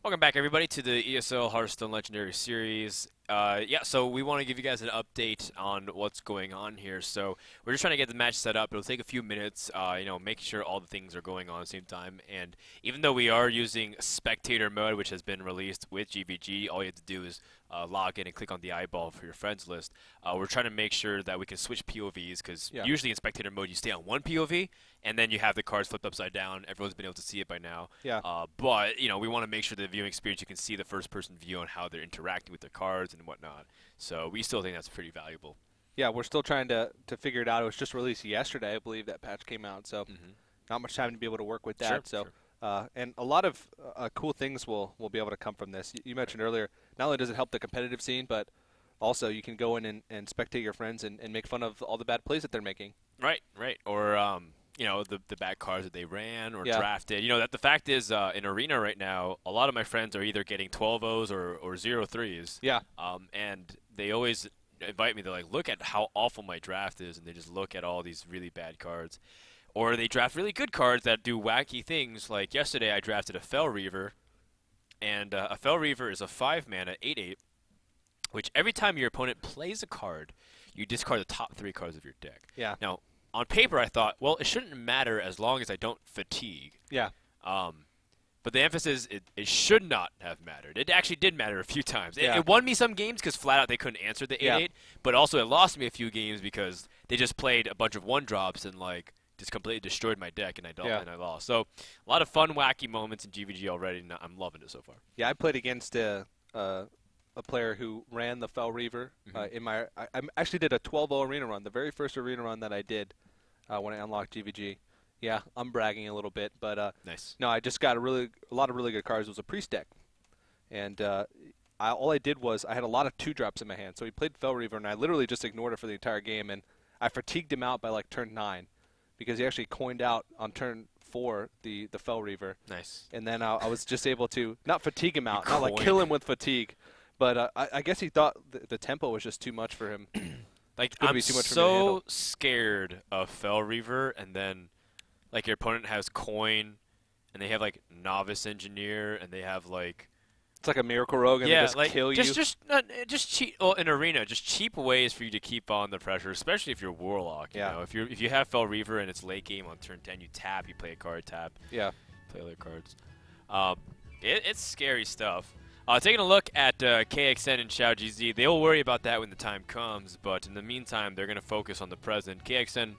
Welcome back, everybody, to the ESL Hearthstone Legendary Series. So we want to give you guys an update on what's going on here. So we're just trying to get the match set up. It'll take a few minutes, making sure all the things are going on at the same time. And even though we are using spectator mode, which has been released with GVG, all you have to do is log in and click on the eyeball for your friends list. We're trying to make sure that we can switch POVs because usually in spectator mode you stay on one POV and then you have the cards flipped upside down. Everyone's been able to see it by now. But we want to make sure the viewing experience, you can see the first-person view on how they're interacting with their cards and whatnot. So we still think that's pretty valuable. Yeah, we're still trying to figure it out. It was just released yesterday, I believe, that patch came out. So not much time to be able to work with that. And a lot of cool things will be able to come from this. You mentioned earlier, not only does it help the competitive scene, but also you can go in and spectate your friends and make fun of all the bad plays that they're making. Right. Or the bad cards that they ran or drafted. That the fact is, in Arena right now, a lot of my friends are either getting 12-0s or 0-3s. And they always invite me. They're like, look at how awful my draft is, and they just look at all these really bad cards. Or they draft really good cards that do wacky things. Like yesterday, I drafted a Fel Reaver, and a Fel Reaver is a 5-mana 8/8, which every time your opponent plays a card, you discard the top 3 cards of your deck. Now, on paper, I thought, well, it shouldn't matter as long as I don't fatigue. But the emphasis, it should not have mattered. It actually did matter a few times. It won me some games because flat out they couldn't answer the 8/8. But also it lost me a few games because they just played a bunch of 1-drops and just completely destroyed my deck and I lost. So a lot of fun, wacky moments in GVG already, and I'm loving it so far. Yeah, I played against a player who ran the Fel Reaver. I actually did a 12-0 arena run, the very first arena run that I did when I unlocked GVG. Yeah, I'm bragging a little bit, but nice. No, I just got a lot of really good cards. It was a priest deck, and all I did was I had a lot of 2-drops in my hand. So he played Fel Reaver, and I literally just ignored it for the entire game, and I fatigued him out by like turn 9 because he actually coined out on turn 4 the Fel Reaver. Nice. And then I was just able to not fatigue him out, not like kill him with fatigue, but I guess he thought the tempo was just too much for him. I'm so scared of Fel Reaver, and then your opponent has coin, and they have novice engineer, and they have it's like a miracle rogue, and they just kill you. Just cheap. Well, in Arena, just cheap ways for you to keep on the pressure, especially if you're Warlock. You know, if you have Fel Reaver and it's late game on turn 10, you tap, you play a card, tap. Play other cards. It's scary stuff. Taking a look at KXN and XiaoGz, they'll worry about that when the time comes, but in the meantime, they're going to focus on the present. KXN,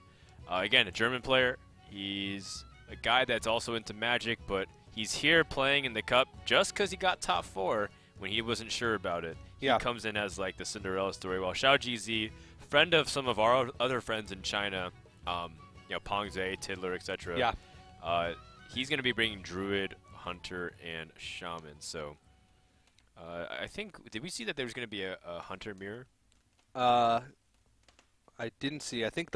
again, a German player. He's a guy that's also into Magic, but he's here playing in the Cup just because he got top 4 when he wasn't sure about it. He comes in as the Cinderella story, while XiaoGz, friend of some of our other friends in China, Pongze, Tiddler, etc. He's going to be bringing Druid, Hunter, and Shaman. So I think, did we see that there was going to be a Hunter mirror? I didn't see. I think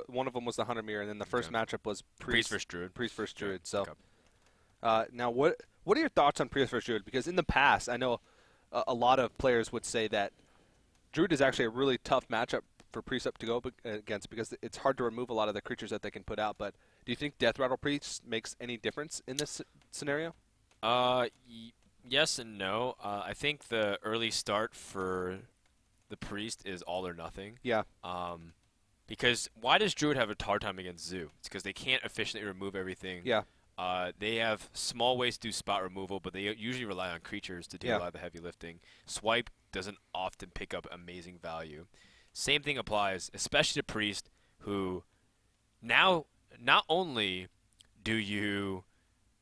one of them was the Hunter mirror, and then the first matchup was Priest versus Druid. Priest versus Druid. So, now what are your thoughts on Priest versus Druid? Because in the past, I know a lot of players would say that Druid is actually a really tough matchup for Priest up to go against because it's hard to remove a lot of the creatures that they can put out. But do you think Death Rattle Priest makes any difference in this scenario? Yes and no. I think the early start for the Priest is all or nothing. Because why does Druid have a hard time against Zoo? It's because they can't efficiently remove everything. They have small ways to do spot removal, but they usually rely on creatures to do a lot of the heavy lifting. Swipe doesn't often pick up amazing value. Same thing applies, especially to Priest, who now not only do you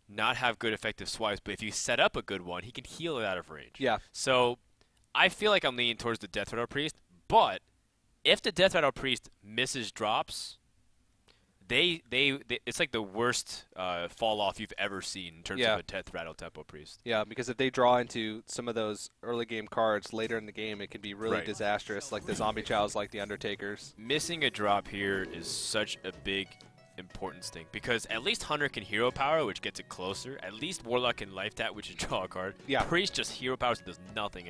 not have good effective swipes, but if you set up a good one, he can heal it out of range. So I feel like I'm leaning towards the Death Rattle Priest, but if the Death Rattle Priest misses drops, it's like the worst fall off you've ever seen in terms of a Death Rattle Tempo Priest. Because if they draw into some of those early game cards later in the game, it can be really disastrous, like the Zombie Chows, like the Undertakers. Missing a drop here is such a big importance thing, because at least Hunter can hero power, which gets it closer. At least Warlock can life tap, which is draw a card. Priest just hero powers and does nothing.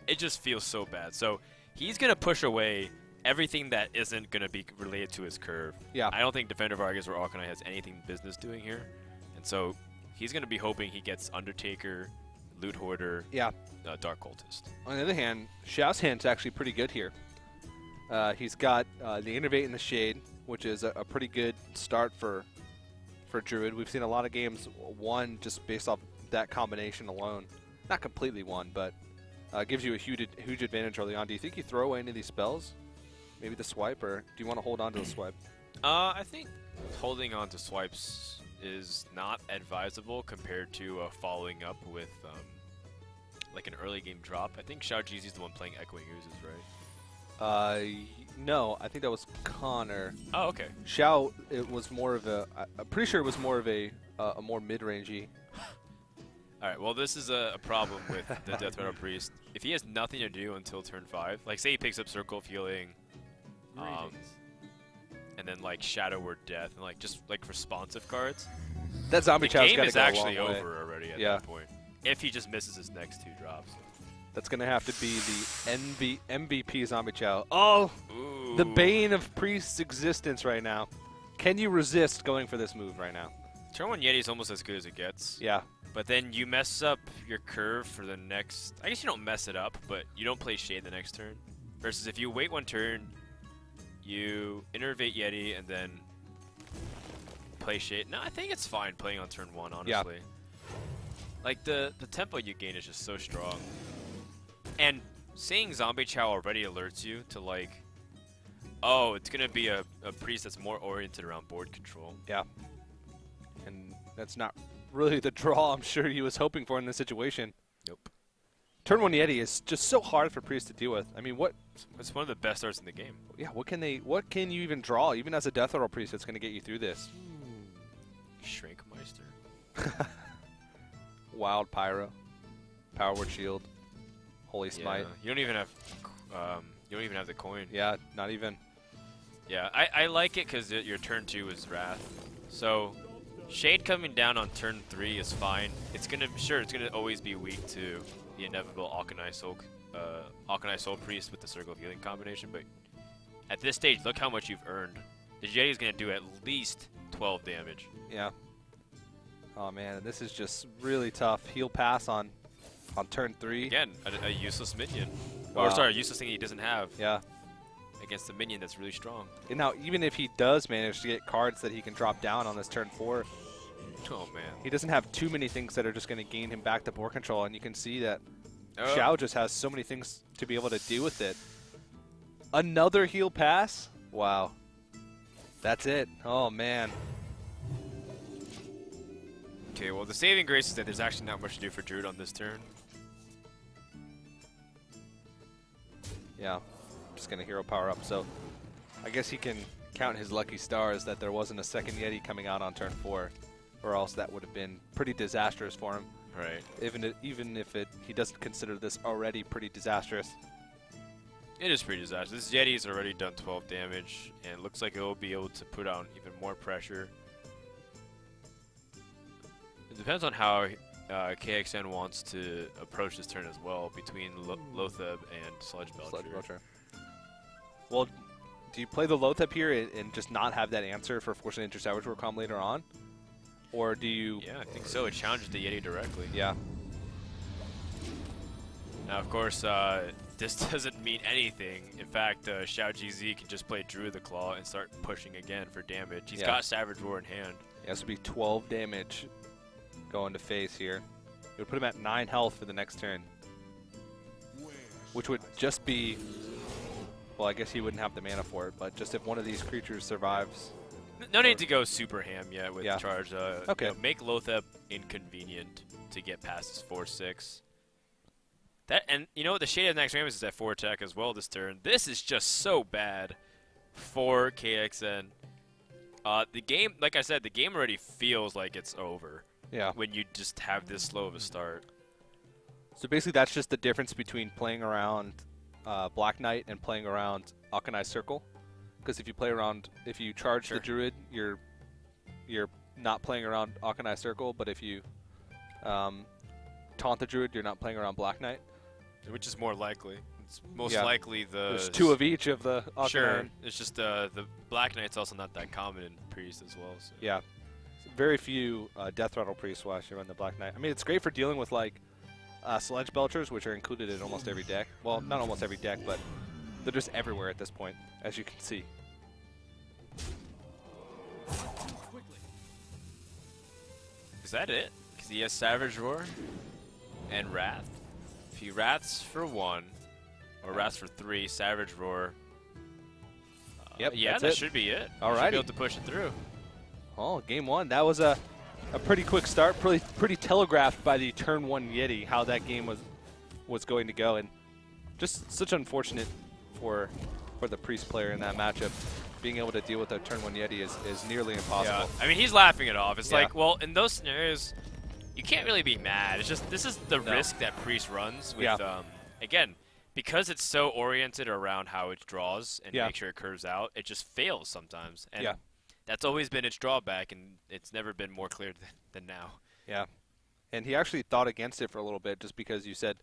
It just feels so bad. So he's going to push away everything that isn't going to be related to his curve. I don't think Defender of Argus or Arcanine has anything business doing here. And so he's going to be hoping he gets Undertaker, Loot Hoarder, Dark Cultist. On the other hand, Xiao's hand's actually pretty good here. He's got the Innervate and the Shade, which is a pretty good start for Druid. We've seen a lot of games won just based off that combination alone. Not completely won, but gives you a huge advantage early on. Do you think you throw away any of these spells? Maybe the swipe, or do you want to hold on to the swipe? I think holding on to swipes is not advisable compared to following up with like an early game drop. I think XiaoGz is the one playing Echoing Oozes, right? No, I think that was Connor. Oh, okay. Xiao, it was more of a. I'm pretty sure it was more of a more mid-rangey. All right. Well, this is a problem with the Death Rattle Priest. If he has nothing to do until turn 5, like say he picks up Circle of Healing, and then like Shadow Word Death, and like just like responsive cards. That zombie chow's got to go a long way. The game is actually over already at that point. If he just misses his next 2 drops. That's going to have to be the MVP Zombie Chow. Oh, ooh. The bane of Priest's existence right now. Can you resist going for this move right now? Turn 1 Yeti is almost as good as it gets. Yeah. But then you mess up your curve for the next... I guess you don't mess it up, but you don't play Shade the next turn. Versus if you wait 1 turn, you Innervate Yeti and then play Shade. No, I think it's fine playing on turn 1, honestly. Yeah. Like, the tempo you gain is just so strong. And seeing Zombie Chow already alerts you to, like, oh, it's going to be a priest that's more oriented around board control. Yeah. And that's not really the draw I'm sure he was hoping for in this situation. Nope. Turn 1 Yeti is just so hard for priest to deal with. I mean, it's one of the best arts in the game. Yeah, what can you even draw? Even as a Death Rattle priest, that's going to get you through this. Shrinkmeister. Wild Pyro. Power Word Shield. Holy Smite. Yeah, you don't even have the coin. Yeah, not even. Yeah, I like it because your turn 2 is Wrath. So Shade coming down on turn 3 is fine. It's gonna always be weak to the inevitable Alkanai Soul Priest with the Circle of Healing combination, but at this stage, look how much you've earned. The Yeti is gonna do at least 12 damage. Yeah. Oh man, this is just really tough. Heal pass on turn 3. Again, a useless minion. Wow. Or sorry, a useless thing he doesn't have. Yeah. Against a minion that's really strong. And now, even if he does manage to get cards that he can drop down on this turn 4, oh man, he doesn't have too many things that are just going to gain him back to board control, and you can see that Xiao just has so many things to be able to do with it. Another heal pass? Wow. That's it. Oh man. Okay, well the saving grace is that there's actually not much to do for Druid on this turn. Yeah, just going to hero power up. So I guess he can count his lucky stars that there wasn't a second Yeti coming out on turn 4, or else that would have been pretty disastrous for him. Right. Even if he doesn't consider this already pretty disastrous. It is pretty disastrous. This Yeti's already done 12 damage, and it looks like it will be able to put on even more pressure. It depends on how KXN wants to approach this turn as well, between Lotheb and Sludge Belcher. Well, do you play the Lotheb here and just not have that answer for forcing Inter Savage Warcom later on? Or do you... Yeah, I think so. It challenges the Yeti directly. Yeah. Now, of course, this doesn't mean anything. In fact, XiaoGz can just play Druid the Claw and start pushing again for damage. He's got Savage Roar in hand. It has to be 12 damage going to face here. It would put him at 9 health for the next turn. Which would just be... Well, I guess he wouldn't have the mana for it, but just if one of these creatures survives... No need to go super ham yet with charge. Okay. You know, make Lotheb inconvenient to get past his 4/6. And you know what? The Shade of Next Rammus is at 4 attack as well this turn. This is just so bad for KXN. The game, like I said, the game already feels like it's over. Yeah. When you just have this slow of a start. So basically, that's just the difference between playing around Black Knight and playing around Alkanai Circle. Because if you charge the Druid, you're not playing around Alkanai Circle, but if you taunt the Druid, you're not playing around Black Knight. Which is more likely. It's most likely There's 2 of each of the Alkanai. Sure. It's just the Black Knight's also not that common in Priest as well. So. Yeah. very few Death Rattle Priests will actually run the Black Knight. I mean, it's great for dealing with like Sledge Belchers, which are included in almost every deck. Well, not almost every deck, but they're just everywhere at this point, as you can see. Is that it? Because he has Savage Roar and Wrath. If he Wraths for 1, or Wraths for 3, Savage Roar. Yep, yeah, that should be it. All right. Should be able to push it through. Oh, game 1. That was a pretty quick start, pretty telegraphed by the turn 1 Yeti how that game was going to go, and just such unfortunate for the Priest player in that matchup. Being able to deal with a turn 1 Yeti is nearly impossible. Yeah. I mean, he's laughing it off. It's like, well, in those scenarios, you can't really be mad. It's just this is the risk that Priest runs with, again, because it's so oriented around how it draws and make sure it curves out, it just fails sometimes. And that's always been its drawback, and it's never been more clear than now. Yeah. And he actually thought against it for a little bit just because you said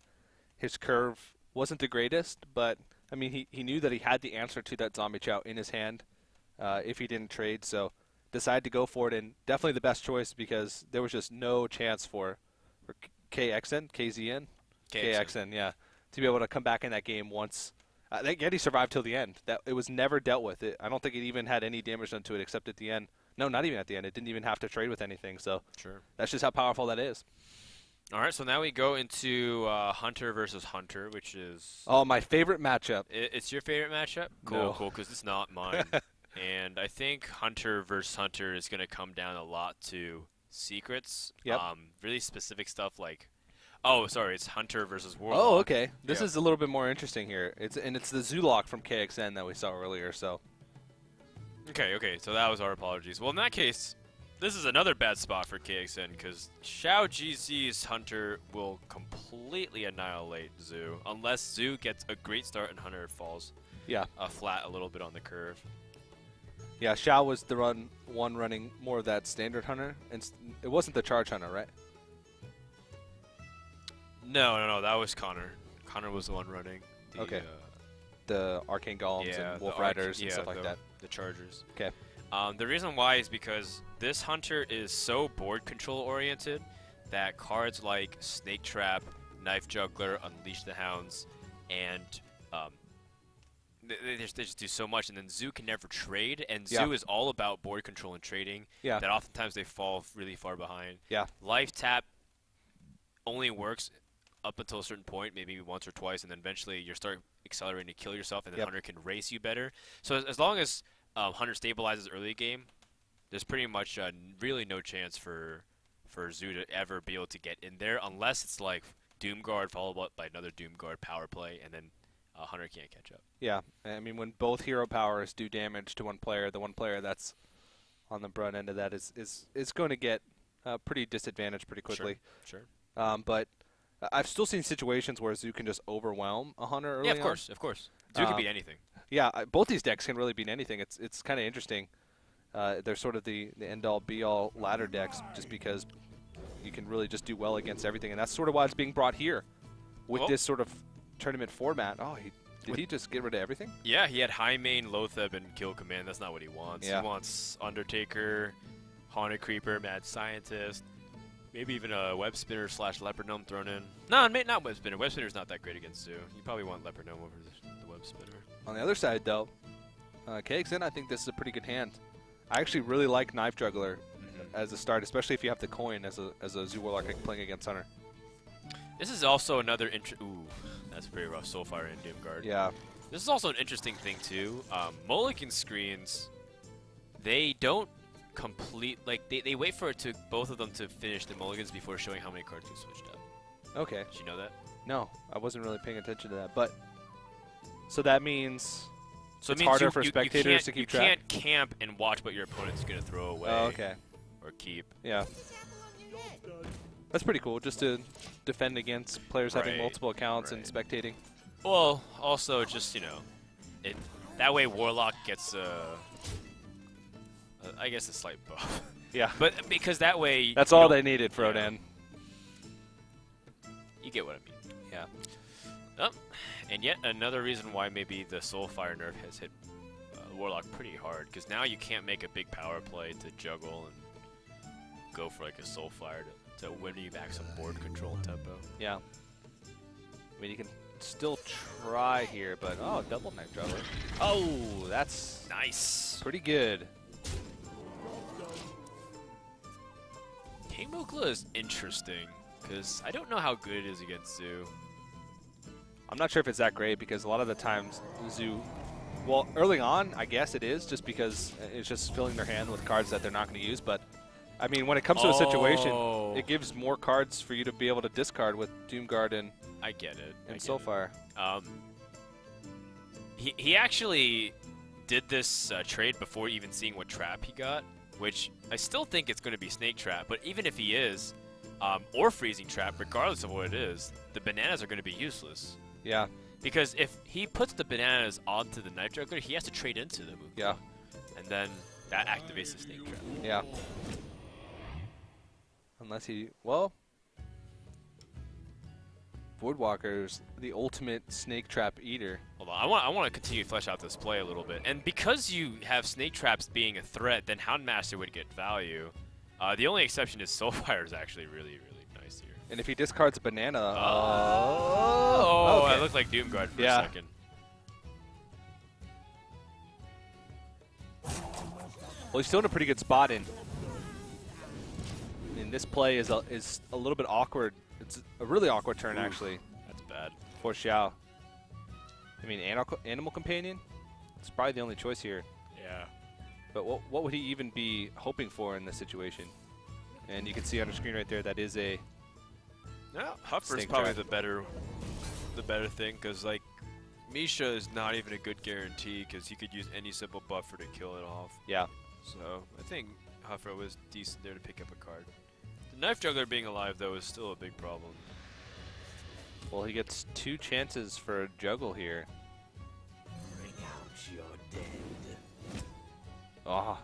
his curve wasn't the greatest, but, I mean, he knew that he had the answer to that Zombie Chow in his hand if he didn't trade, so decided to go for it, and definitely the best choice because there was just no chance for KXN, yeah, to be able to come back in that game once. That Yeti survived till the end. That it was never dealt with. I don't think it even had any damage done to it except at the end. No, not even at the end. It didn't even have to trade with anything. So that's just how powerful that is. All right, so now we go into Hunter versus Hunter, which is... Oh, my favorite matchup. It's your favorite matchup? Cool, cool, because it's not mine. And I think Hunter versus Hunter is going to come down a lot to secrets. Really specific stuff like... Oh, sorry, it's Hunter versus Warlock. Oh, okay. This is a little bit more interesting here. It's the Zoolock from KXN that we saw earlier, so... Okay, so that was our apologies. Well, in that case, this is another bad spot for KXN, because XiaoGz's Hunter will completely annihilate Zoo, unless Zoo gets a great start and Hunter falls flat a little bit on the curve. Yeah, Xiao was the one running more of that standard Hunter, and it wasn't the Charge Hunter, right? No, that was Connor. Connor was the one running. The Arcane Golems and Wolf Riders and stuff like that. The Chargers. Okay. The reason why is because this Hunter is so board control oriented that cards like Snake Trap, Knife Juggler, Unleash the Hounds, and they just do so much, and then Zoo can never trade, and Zoo is all about board control and trading. Yeah. That oftentimes they fall really far behind. Yeah. Life Tap only works up until a certain point, maybe once or twice, and then eventually you start accelerating to kill yourself, and then Hunter can race you better. So as long as Hunter stabilizes early game, there's pretty much really no chance for Zoo to ever be able to get in there, unless it's like Doomguard followed up by another Doomguard power play, and then Hunter can't catch up. Yeah, I mean, when both hero powers do damage to one player, the one player that's on the brunt end of that is going to get pretty disadvantaged pretty quickly. Sure. But I've still seen situations where Zoo can just overwhelm a Hunter early on. Of course. Zoo can beat anything. Yeah, both these decks can really beat anything. It's kind of interesting. They're sort of the end-all, be-all ladder decks just because you can really just do well against everything. And that's sort of why it's being brought here with this sort of tournament format. Oh, did he just get rid of everything? Yeah, he had high main, Loatheb, and Kill Command. That's not what he wants. Yeah. He wants Undertaker, Haunted Creeper, Mad Scientist, maybe even a Web Spinner / Leopard Gnome thrown in. No, not Web Spinner. Web Spinner's not that great against Zoo. You probably want Leopard Gnome over the Web Spinner. On the other side, though, KXN, I think this is a pretty good hand. I actually really like Knife Juggler as a start, especially if you have the coin as a Zoo Warlock playing against Hunter. This is also another ooh, that's pretty rough. Soulfire and Doomguard. Yeah. This is also an interesting thing too. Mulligan screens, they don't complete, like they wait for both of them to finish the mulligans before showing how many cards you switched up. Okay. Did you know that? No, I wasn't really paying attention to that. But so that means it's harder for spectators to keep track. You can't camp and watch what your opponent's going to throw away. Oh, okay. Or keep. Yeah. That's pretty cool, just to defend against players having multiple accounts and spectating. Well, also just, that way Warlock gets I guess a slight buff. Yeah. But because that way... That's all they needed, Frodan. You get what I mean. Yeah. Oh, and yet another reason why maybe the Soulfire nerf has hit Warlock pretty hard, because now you can't make a big power play to juggle go for like a Soulfire to win you back some board control and tempo. Yeah. I mean, you can still try here, but oh, double knife juggler. Oh, that's nice. Pretty good. King Mukla is interesting because I don't know how good it is against Zoo. I'm not sure if it's that great because a lot of the times Zoo, well, early on, I guess it is just because it's just filling their hand with cards that they're not going to use. But I mean, when it comes to a situation, it gives more cards for you to be able to discard with Doomguard and I get it. And Soulfire. He actually did this trade before even seeing what trap he got, which I still think it's going to be Snake Trap. But even if he is, or Freezing Trap, regardless of what it is, the bananas are going to be useless. Yeah. Because if he puts the bananas onto the Knife Juggler, he has to trade into the Mukla. Yeah. And then that activates the Snake Trap. Yeah. Unless he, well, Voidwalker's the ultimate Snake Trap eater. Hold on, I want to continue to flesh out this play a little bit. And because you have Snake Traps being a threat, then Houndmaster would get value. The only exception is Soulfire is actually really, really nice here. And if he discards a banana, okay. I look like Doomguard for a second. Well, he's still in a pretty good spot, and this play is a little bit awkward. It's a really awkward turn, actually. That's bad. For Xiao. I mean, Animal Companion? It's probably the only choice here. Yeah. But what would he even be hoping for in this situation? And you can see on the screen right there that is a... No, Huffer's probably the better thing, because, like, Misha is not even a good guarantee, because he could use any simple buffer to kill it off. Yeah. So, I think Huffer was decent there to pick up a card. The Knife Juggler being alive, though, is still a big problem. Well, he gets 2 chances for a juggle here. Bring out your dead. Oh,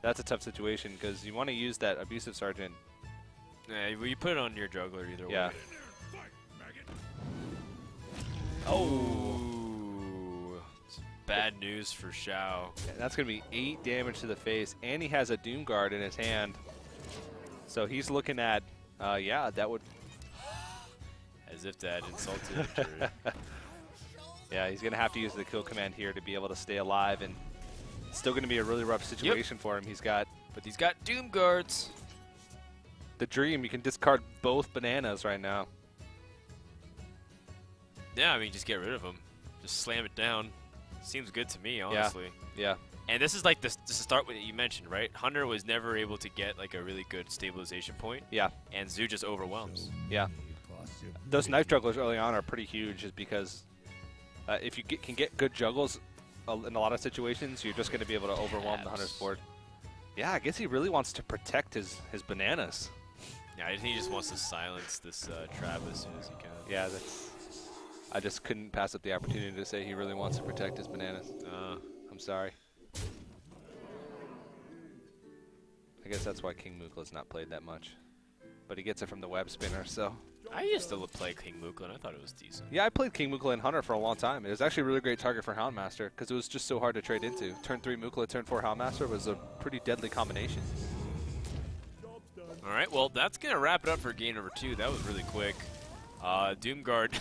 that's a tough situation, because you want to use that Abusive Sergeant. Yeah, well, you put it on your juggler either way. Oh! It's bad news for Xiao. And that's going to be 8 damage to the face, and he has a Doomguard in his hand. So he's looking at, yeah, that would... As if that insulted injury. Yeah, he's going to have to use the kill command here to be able to stay alive, and it's still going to be a really rough situation for him. He's got Doomguards. The dream, you can discard both bananas right now. Yeah, I mean, just get rid of them. Just slam it down. Seems good to me, honestly. Yeah. And this is like this to start with you mentioned, right? Hunter was never able to get like a really good stabilization point. Yeah. And Zoo just overwhelms. Yeah. Those Knife Jugglers early on are pretty huge just because if you can get good juggles in a lot of situations, you're just going to be able to overwhelm the Hunter's board. Yeah, I guess he really wants to protect his bananas. Yeah, I think he just wants to silence this trap as soon as he can. Yeah, I just couldn't pass up the opportunity to say he really wants to protect his bananas. I'm sorry. I guess that's why King Mukla's not played that much. But he gets it from the web spinner, so... I used to play King Mukla, and I thought it was decent. Yeah, I played King Mukla and Hunter for a long time. It was actually a really great target for Houndmaster, because it was just so hard to trade into. Turn 3 Mukla, turn 4 Houndmaster was a pretty deadly combination. All right, well, that's going to wrap it up for game number 2. That was really quick. Doomguard.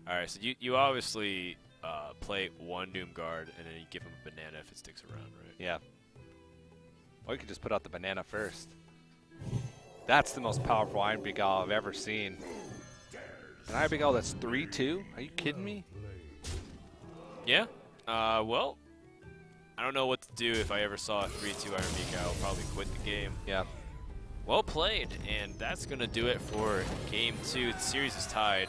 All right, so you obviously play 1 Doomguard, and then you give him a banana if it sticks around, right? Yeah. Or you could just put out the banana first. That's the most powerful Iron Begal I've ever seen. An Iron Begal that's 3-2? Are you kidding me? Yeah. Well, I don't know what to do if I ever saw a 3-2 Iron Begal. I'll probably quit the game. Yeah. Well played, and that's going to do it for game 2. The series is tied.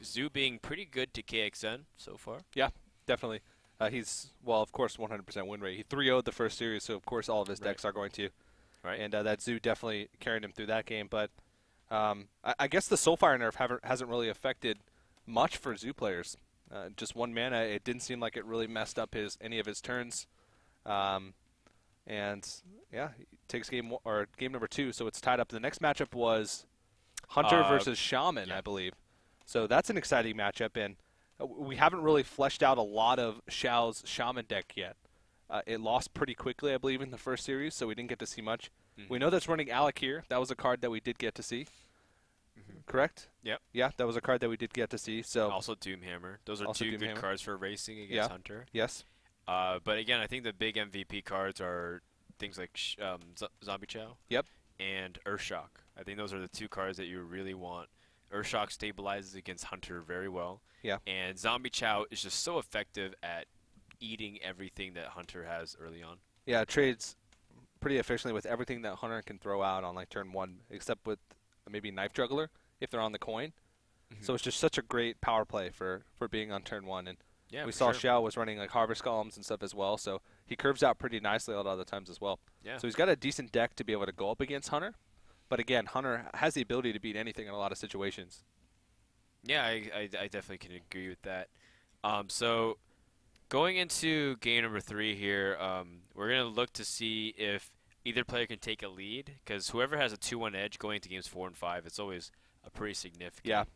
Zoo being pretty good to KXN so far. Yeah, definitely. He's, well, of course, 100% win rate. He 3-0'd the first series, so of course all of his decks are going to. Right. And that Zoo definitely carried him through that game. But I guess the Soulfire nerf hasn't really affected much for Zoo players. Just 1 mana, it didn't seem like it really messed up any of his turns. And yeah, he takes game number 2, so it's tied up. The next matchup was Hunter versus Shaman, I believe. So that's an exciting matchup, and we haven't really fleshed out a lot of Xiao's Shaman deck yet. It lost pretty quickly, I believe, in the first series, so we didn't get to see much. We know that's running Alec here. That was a card that we did get to see. Correct? Yep. Yeah, that was a card that we did get to see. So also Doomhammer. Those are two good cards for racing against Hunter. Yes. But again, I think the big MVP cards are things like Zombie Chow. Yep. And Earthshock. I think those are the two cards that you really want. Earthshock stabilizes against Hunter very well. Yeah. And Zombie Chow is just so effective at eating everything that Hunter has early on. Yeah, it trades pretty efficiently with everything that Hunter can throw out on like turn 1, except with maybe Knife Juggler if they're on the coin. So it's just such a great power play for being on turn 1. And yeah, we saw Xiao was running like Harvest Columns and stuff as well, so he curves out pretty nicely a lot of the times as well. Yeah. So he's got a decent deck to be able to go up against Hunter. But again, Hunter has the ability to beat anything in a lot of situations. Yeah, I definitely can agree with that. So going into game number 3 here, we're going to look to see if either player can take a lead, because whoever has a 2-1 edge going into games 4 and 5, it's always a pretty significant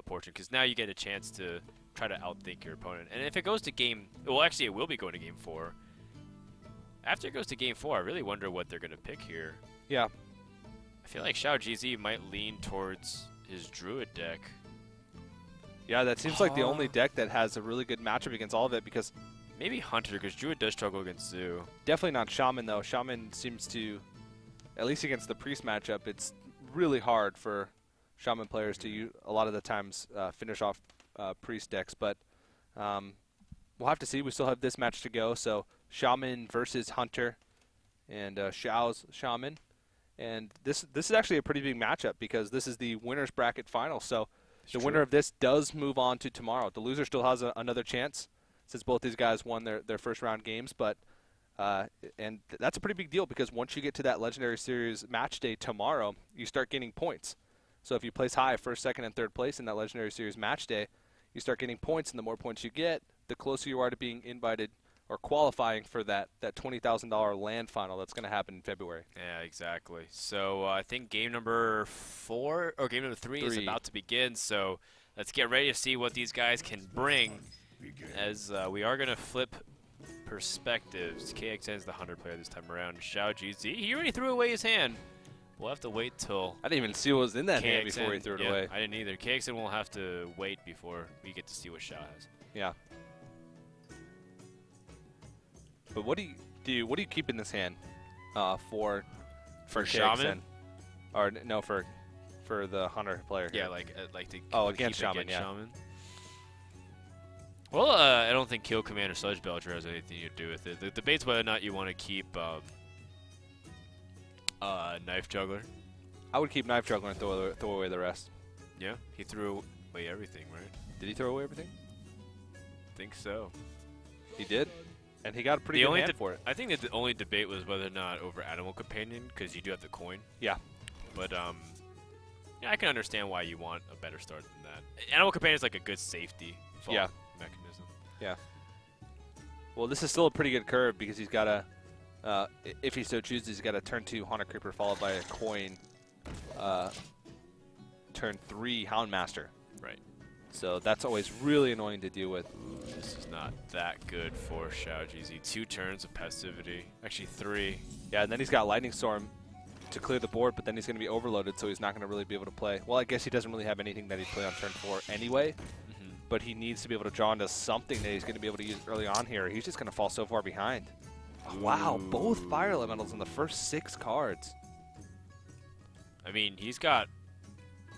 portion, because now you get a chance to try to outthink your opponent. And if it goes to well, actually it will be going to game 4. After it goes to game 4, I really wonder what they're going to pick here. Yeah. I feel like XiaoGz might lean towards his Druid deck. Yeah, that seems like the only deck that has a really good matchup against all of it, because maybe Hunter, because Druid does struggle against Zoo. Definitely not Shaman, though. Shaman seems to, at least against the Priest matchup, it's really hard for Shaman players to a lot of the times finish off Priest decks. But we'll have to see. We still have this match to go. So Shaman versus Hunter and Xiao's Shaman. And this is actually a pretty big matchup, because this is the winner's bracket final. So the winner of this does move on to tomorrow. The loser still has another chance, since both these guys won their first round games. But and that's a pretty big deal, because once you get to that Legendary Series match day tomorrow, you start gaining points. So if you place high, first, second, and third place in that Legendary Series match day, you start getting points, and the more points you get, the closer you are to being invited or qualifying for that $20,000 land final that's going to happen in February. Yeah, exactly. So I think game number 4 or game number 3 is about to begin. So let's get ready to see what these guys can bring, as we are going to flip perspectives. KXN is the Hunter player this time around. XiaoGz, he already threw away his hand. We'll have to wait till... I didn't even see what was in that hand before he threw it away. I didn't either. KXN will have to wait before we get to see what Xiao has. Yeah. But what do you keep in this hand for Shaman? Or no, for the Hunter player here? Yeah, like to against Shaman, Shaman. Well, I don't think Kill Command or Sludge Belcher has anything to do with it. The debate's whether or not you want to keep Knife Juggler. I would keep Knife Juggler and throw away the rest. Yeah, he threw away everything, right? Did he throw away everything? I think so. He did? And he got a pretty good hand for it. I think that the only debate was whether or not over Animal Companion, because you do have the coin. Yeah. But yeah, I can understand why you want a better start than that. Animal Companion is like a good safety mechanism. Yeah. Well, this is still a pretty good curve, because he's got a, if he so chooses, he's got a turn 2 Haunted Creeper followed by a coin, turn 3 Houndmaster. Right. So that's always really annoying to deal with. Ooh, this is not that good for XiaoGz. 2 turns of passivity. Actually 3. Yeah, and then he's got Lightning Storm to clear the board, but then he's going to be overloaded, so he's not going to really be able to play. Well, I guess he doesn't really have anything that he'd play on turn 4 anyway, but he needs to be able to draw into something that he's going to be able to use early on here. He's just going to fall so far behind. Oh, wow, both Fire Elementals in the first 6 cards. I mean, he's got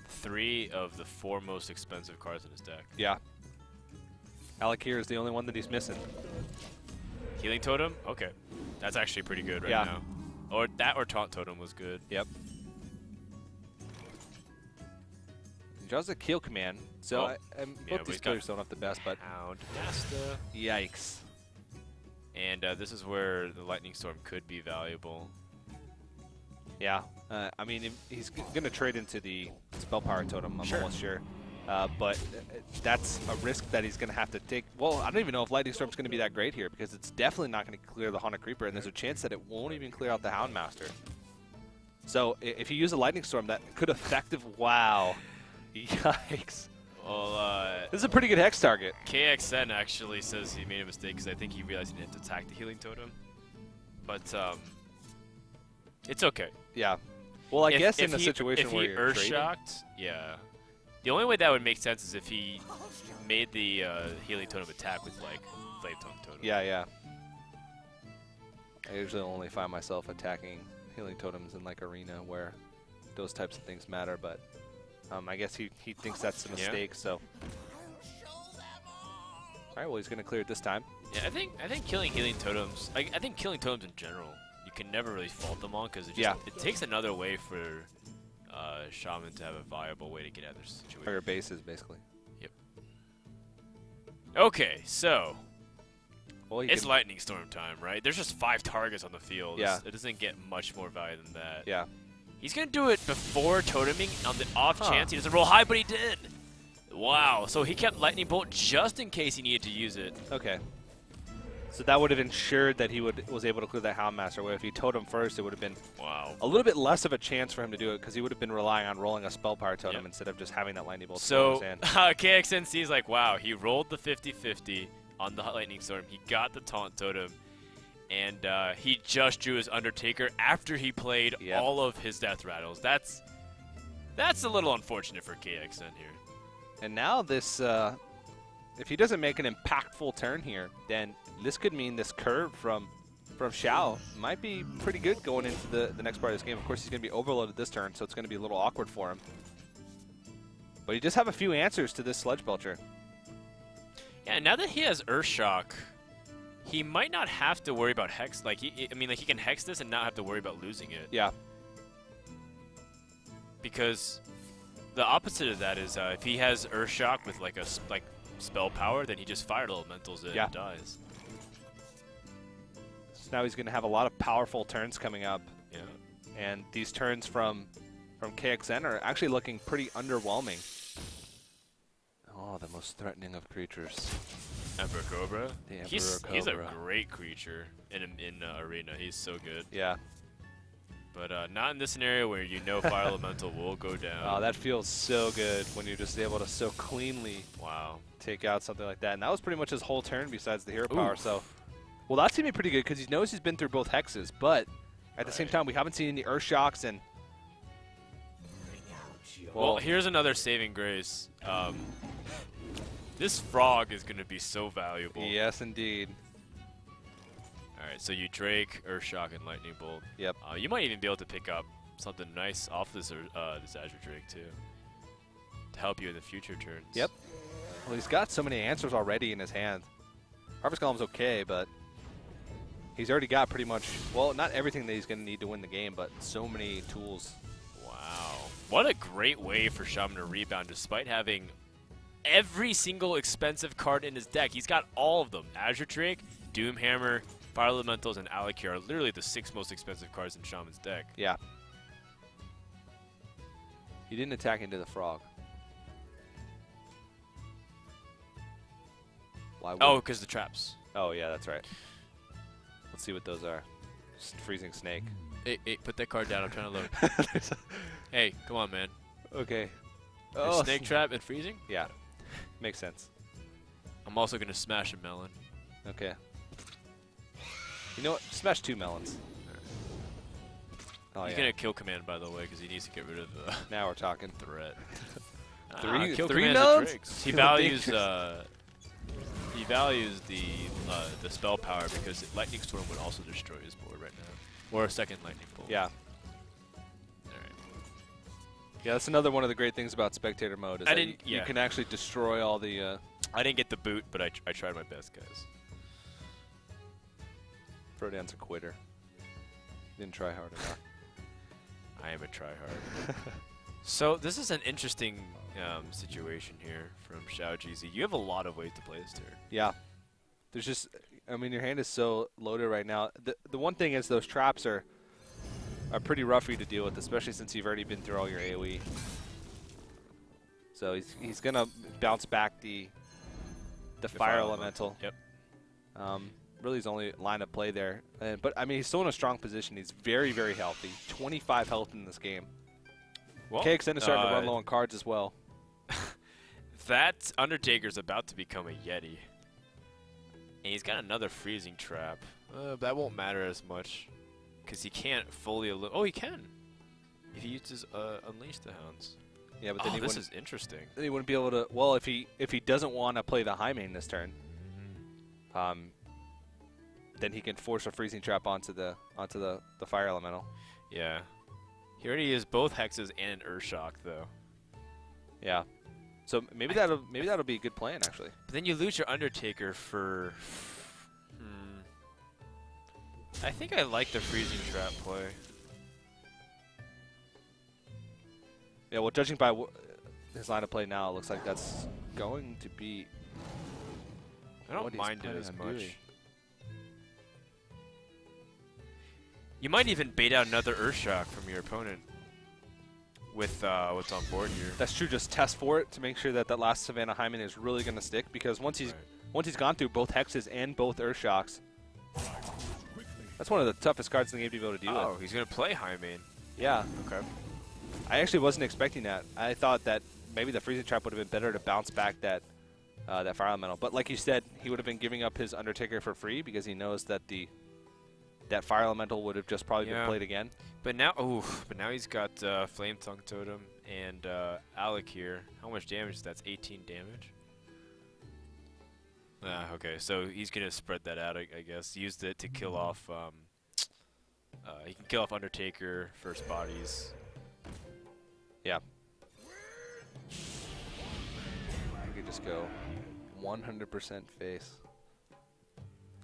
3 of the 4 most expensive cards in his deck. Yeah. Alec here is the only one that he's missing. Healing Totem? Okay. That's actually pretty good right now. Or that or Taunt Totem was good. Yep. He draws a Kill Command. So both these players don't have the best, but... Houndmaster. Yikes. And this is where the Lightning Storm could be valuable. Yeah. I mean, he's going to trade into the Spell Power Totem, I'm almost sure. But that's a risk that he's going to have to take. Well, I don't even know if Lightning Storm's going to be that great here, because it's definitely not going to clear the Haunted Creeper, and there's a chance that it won't even clear out the Houndmaster. So if you use a Lightning Storm, that could Wow. Yikes. Well, this is a pretty good Hex target. KXN actually says he made a mistake, because I think he realized he didn't attack the Healing Totem. But It's okay. Yeah. Well, I guess in a situation where you're Earth-shocked, yeah. The only way that would make sense is if he made the Healing Totem attack with, like, Flame Tongue Totem. Yeah, yeah. I usually only find myself attacking Healing Totems in, like, Arena where those types of things matter, but I guess he thinks that's a mistake, so. All right, well, he's going to clear it this time. Yeah, I think killing Healing Totems, I think killing Totems in general, you can never really fault them on because it takes another way for Shaman to have a viable way to get out of their situation. For your bases, basically. Yep. Okay, so well, it's Lightning Storm time, right? There's just 5 targets on the field. Yeah. It doesn't get much more value than that. Yeah. He's going to do it before toteming on the off chance he doesn't roll high, but he did. Wow. So he kept Lightning Bolt just in case he needed to use it. Okay. So that would have ensured that he was able to clear that Houndmaster, where if he totem first, it would have been a little bit less of a chance for him to do it because he would have been relying on rolling a Spell Power Totem instead of just having that Lightning Bolt. So KXN sees like, wow, he rolled the 50-50 on the Lightning Storm. He got the Taunt Totem, and he just drew his Undertaker after he played all of his Death Rattles. That's a little unfortunate for KXN here. And now this, if he doesn't make an impactful turn here, then this could mean this curve from Xiao might be pretty good going into the next part of this game. Of course, he's going to be overloaded this turn, so it's going to be a little awkward for him. But he just have a few answers to this Sledge Belcher. Yeah, now that he has Earthshock, he might not have to worry about Hex. Like, he can Hex this and not have to worry about losing it. Yeah. Because the opposite of that is if he has Earthshock with like spell power, then he just Fire Elementals it and dies. So now he's going to have a lot of powerful turns coming up. Yeah. And these turns from KXN are actually looking pretty underwhelming. Oh, the most threatening of creatures. Emperor Cobra. The Emperor Cobra. He's a great creature in Arena. He's so good. Yeah. But not in this scenario where you know Fire Elemental will go down. Oh, that feels so good when you're just able to so cleanly take out something like that. And that was pretty much his whole turn besides the hero power. So, well, that's going to be pretty good because he knows he's been through both hexes. But at the same time, we haven't seen any Earth Shocks. And well, here's another saving grace. This frog is going to be so valuable. Yes, indeed. Alright, so you Drake, Earthshock, and Lightning Bolt. Yep. You might even be able to pick up something nice off this Azure Drake, too. To help you in the future turns. Yep. Well, he's got so many answers already in his hand. Harvest Golem's okay, but he's already got pretty much, well, not everything that he's going to need to win the game, but so many tools. Wow. What a great way for Shaman to rebound despite having every single expensive card in his deck. He's got all of them. Azure Drake, Doomhammer, Fire Elementals, and Alakir are literally the 6 most expensive cards in Shaman's deck. Yeah. He didn't attack into the frog. Why would because the traps. Oh, yeah, that's right. Let's see what those are. Freezing Snake. Hey, put that card down. I'm trying to load. Hey, come on, man. Okay. Oh, Snake Trap and Freezing? Yeah. Makes sense. I'm also going to smash a melon. Okay. You know what? Smash 2 melons. He's going to kill Command, by the way, because he needs to get rid of the now we're talking threat. Three melons? He values the spell power because Lightning Storm would also destroy his board right now. Or a second Lightning Bolt. Yeah. Yeah, that's another one of the great things about spectator mode is that you can actually destroy all the... I didn't get the boot, but I tried my best, guys. Frodan's a quitter. Didn't try hard enough. I am a tryhard. So this is an interesting situation here from XiaoGz. You have a lot of ways to play this turn. Yeah. There's just... I mean, your hand is so loaded right now. The one thing is those traps are pretty rough for you to deal with, especially since you've already been through all your AoE. So he's going to bounce back the Fire Elemental. Yep. Really his only line of play there. But, I mean, he's still in a strong position. He's very, very healthy. 25 health in this game. Well, KXN is starting to run low on cards as well. That Undertaker's about to become a Yeti. And he's got another Freezing Trap. That won't matter as much. because he can't fully. Oh, he can. If he uses Unleash the Hounds. Yeah, but then this is interesting. Then he wouldn't be able to. Well, if he doesn't want to play the high main this turn, then he can force a freezing trap onto the fire elemental. Yeah. He already used both hexes and an Earthshock though. Yeah. So maybe that'll be a good plan actually. But then you lose your Undertaker for. I think I like the freezing trap play. Yeah. Well, judging by his line of play now, it looks like that's going to be. I don't mind it as much. You might even bait out another Earthshock from your opponent with what's on board here. That's true. Just test for it to make sure that last Savannah Hyman is really going to stick, because once he's gone through both hexes and both Earthshocks, that's one of the toughest cards in the game to be able to deal with. Oh, he's going to play Hyman. Yeah. Okay. I actually wasn't expecting that. I thought that maybe the freezing trap would have been better to bounce back that fire elemental. But like you said, he would have been giving up his Undertaker for free because he knows that that fire elemental would have just probably been played again. But now, he's got Flame Tongue Totem and Alec here. How much damage? That's 18 damage. Okay, so he's gonna spread that out, I guess. Used it to kill off. He can kill off Undertaker, first bodies. Yeah. I could just go 100% face.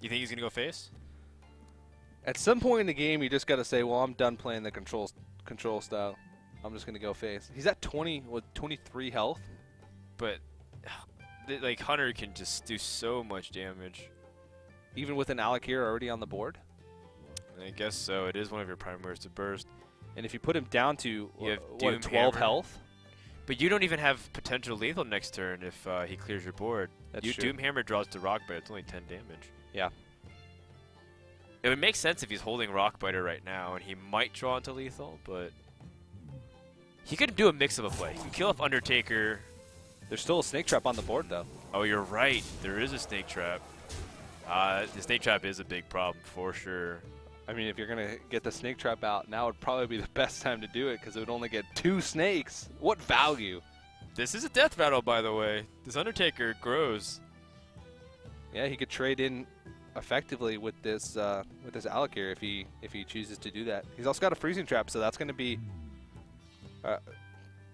You think he's gonna go face? At some point in the game, you just got to say, well, I'm done playing the control style. I'm just going to go face. He's at 23 health. But, like, Hunter can just do so much damage. Even with an Alec here already on the board? I guess so. It is one of your primaries to burst. And if you put him down to, Doom 12 Hammer. health? But you don't even have potential lethal next turn if he clears your board. That's true. Doom Hammer draws to Rockbite. It's only 10 damage. Yeah. It would make sense if he's holding Rockbiter right now, and he might draw into lethal, but he could do a mix of a play. He can kill off Undertaker. There's still a snake trap on the board, though. Oh, you're right. There is a snake trap. The snake trap is a big problem for sure. I mean, if you're going to get the snake trap out, now would probably be the best time to do it, because it would only get 2 snakes. What value? This is a death battle, by the way. This Undertaker grows. Yeah, he could trade in effectively with this Alec here if he chooses to do that. He's also got a freezing trap, so that's going to be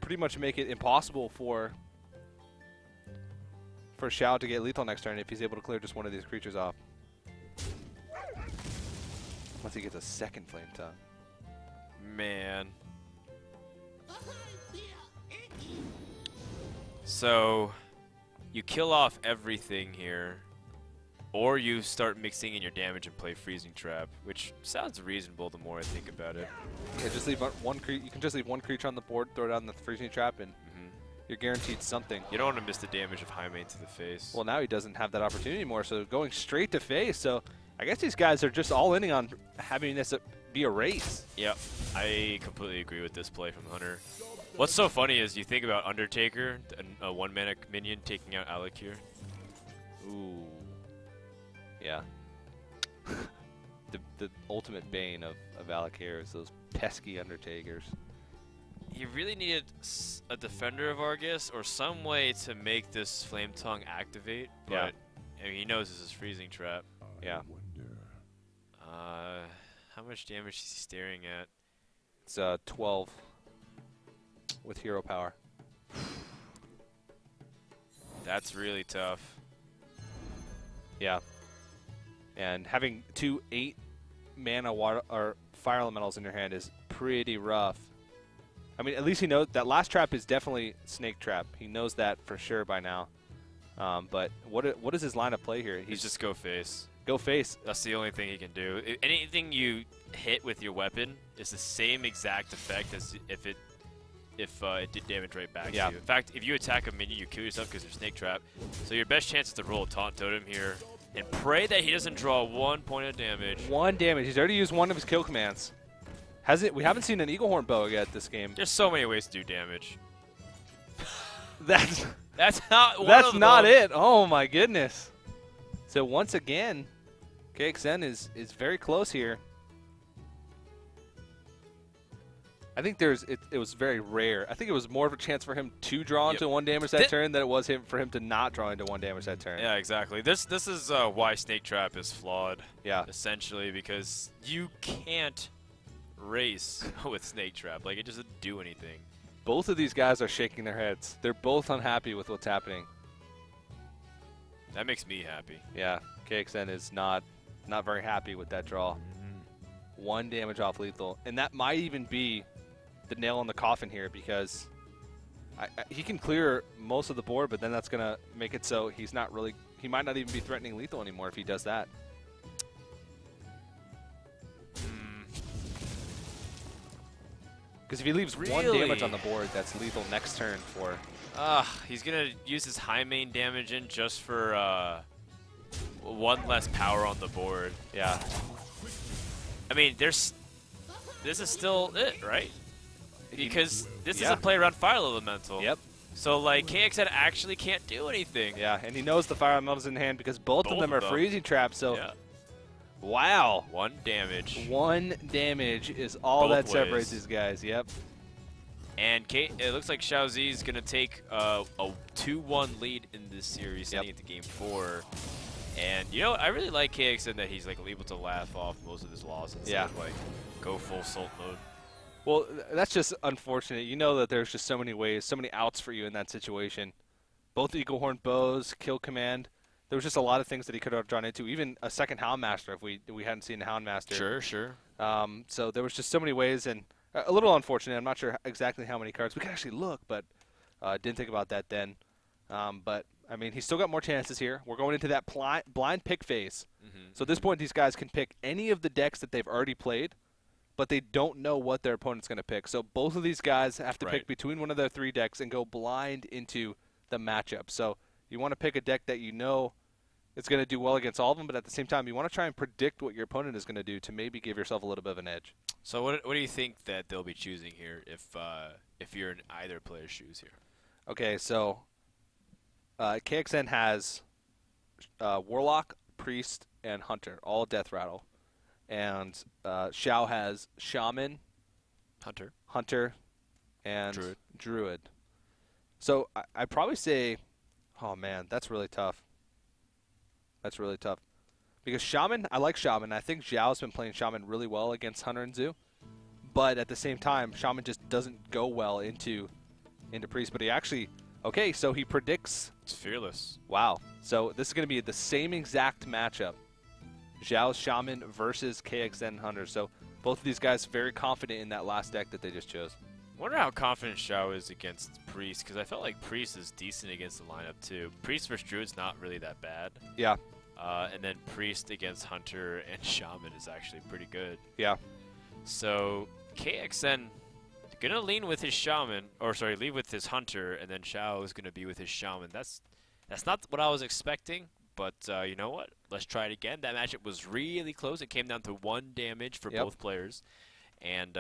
pretty much make it impossible for Xiao to get lethal next turn if he's able to clear just one of these creatures off. Once he gets a second Flame Tongue. Man. So you kill off everything here. Or you start mixing in your damage and play Freezing Trap, which sounds reasonable the more I think about it. Yeah, just leave one you can just leave one creature on the board, throw it out in the Freezing Trap, and you're guaranteed something. You don't want to miss the damage of High Main to the face. Well, now he doesn't have that opportunity anymore, so going straight to face. So I guess these guys are just all in on having this be a race. Yep, I completely agree with this play from Hunter. What's so funny is you think about Undertaker, a 1-mana minion taking out Alec here. Ooh. Yeah. the ultimate bane of Alec here is those pesky Undertakers. He really needed a defender of Argus or some way to make this Flame Tongue activate, but I mean, he knows this is Freezing Trap. Yeah. How much damage is he staring at? It's 12 with hero power. That's really tough. Yeah. And having 2 8-mana water or fire elementals in your hand is pretty rough. I mean, at least he knows that last trap is definitely snake trap. He knows that for sure by now. But what is his line of play here? He's just go face. Go face. That's the only thing he can do. Anything you hit with your weapon is the same exact effect as if it did damage right back to you. In fact, if you attack a minion, you kill yourself because they're snake trap. So your best chance is to roll a taunt totem here and pray that he doesn't draw 1 point of damage. 1 damage. He's already used one of his kill commands. We haven't seen an Eaglehorn bow yet this game. There's so many ways to do damage. That's not it. Oh my goodness. So once again, XiaoGz is very close here. I think it was very rare. I think it was more of a chance for him to draw into 1 damage that turn than it was for him to not draw into 1 damage that turn. Yeah, exactly. This is why Snake Trap is flawed. Yeah. Essentially, because you can't race with Snake Trap. Like, it doesn't do anything. Both of these guys are shaking their heads. They're both unhappy with what's happening. That makes me happy. Yeah, KXN is not very happy with that draw. 1 damage off lethal, and that might even be the nail in the coffin here, because he can clear most of the board, but then that's gonna make it so he might not even be threatening lethal anymore if he does that. Because if he leaves 1 damage on the board, that's lethal next turn for. He's gonna use his high main damage in just for 1 less power on the board. Yeah. I mean, this is still it, right? Because this is a play around Fire Elemental. Yep. So, like, KXN actually can't do anything. Yeah, and he knows the Fire Elemental's in hand because both of them are freezing traps, so. Yeah. Wow. 1 damage. 1 damage is all that separates these guys, yep. And it looks like XiaoGz is going to take a 2-1 lead in this series, heading into Game 4. And, you know, I really like KXN that he's, like, able to laugh off most of his losses. Yeah. Instead of, like, go full Salt mode. Well, that's just unfortunate. You know that there's just so many ways, so many outs for you in that situation. Both Eagle Horn bows, kill command. There was just a lot of things that he could have drawn into. Even a second Houndmaster if we hadn't seen the Houndmaster. Sure. So there was just so many ways, and a little unfortunate. I'm not sure exactly how many cards. We could actually look, but didn't think about that then. But, I mean, he's still got more chances here. We're going into that blind pick phase. So at this point, these guys can pick any of the decks that they've already played, but they don't know what their opponent's going to pick. So both of these guys have to pick between one of their 3 decks and go blind into the matchup. So you want to pick a deck that you know is going to do well against all of them, but at the same time, you want to try and predict what your opponent is going to do to maybe give yourself a little bit of an edge. So what do you think that they'll be choosing here if you're in either player's shoes here? Okay, so KXN has Warlock, Priest, and Hunter, all Death Rattle. And Xiao has Shaman, Hunter, and Druid. So I'd probably say, oh man, that's really tough. That's really tough. Because Shaman, I like Shaman. I think Xiao's been playing Shaman really well against Hunter and Zoo. But at the same time, Shaman just doesn't go well into Priest. But he actually, okay, so he predicts. It's fearless. Wow. So this is going to be the same exact matchup. Xiao's Shaman versus KXN Hunter. So both of these guys very confident in that last deck that they just chose. I wonder how confident Xiao is against Priest, because I felt like Priest is decent against the lineup too. Priest versus Druid's not really that bad. Yeah. And then Priest against Hunter and Shaman is actually pretty good. Yeah. So KXN gonna lean with his Shaman, or sorry, lead with his Hunter, and then Xiao is gonna be with his Shaman. That's not what I was expecting, but you know what? Let's try it again. That matchup was really close. It came down to 1 damage for both players, and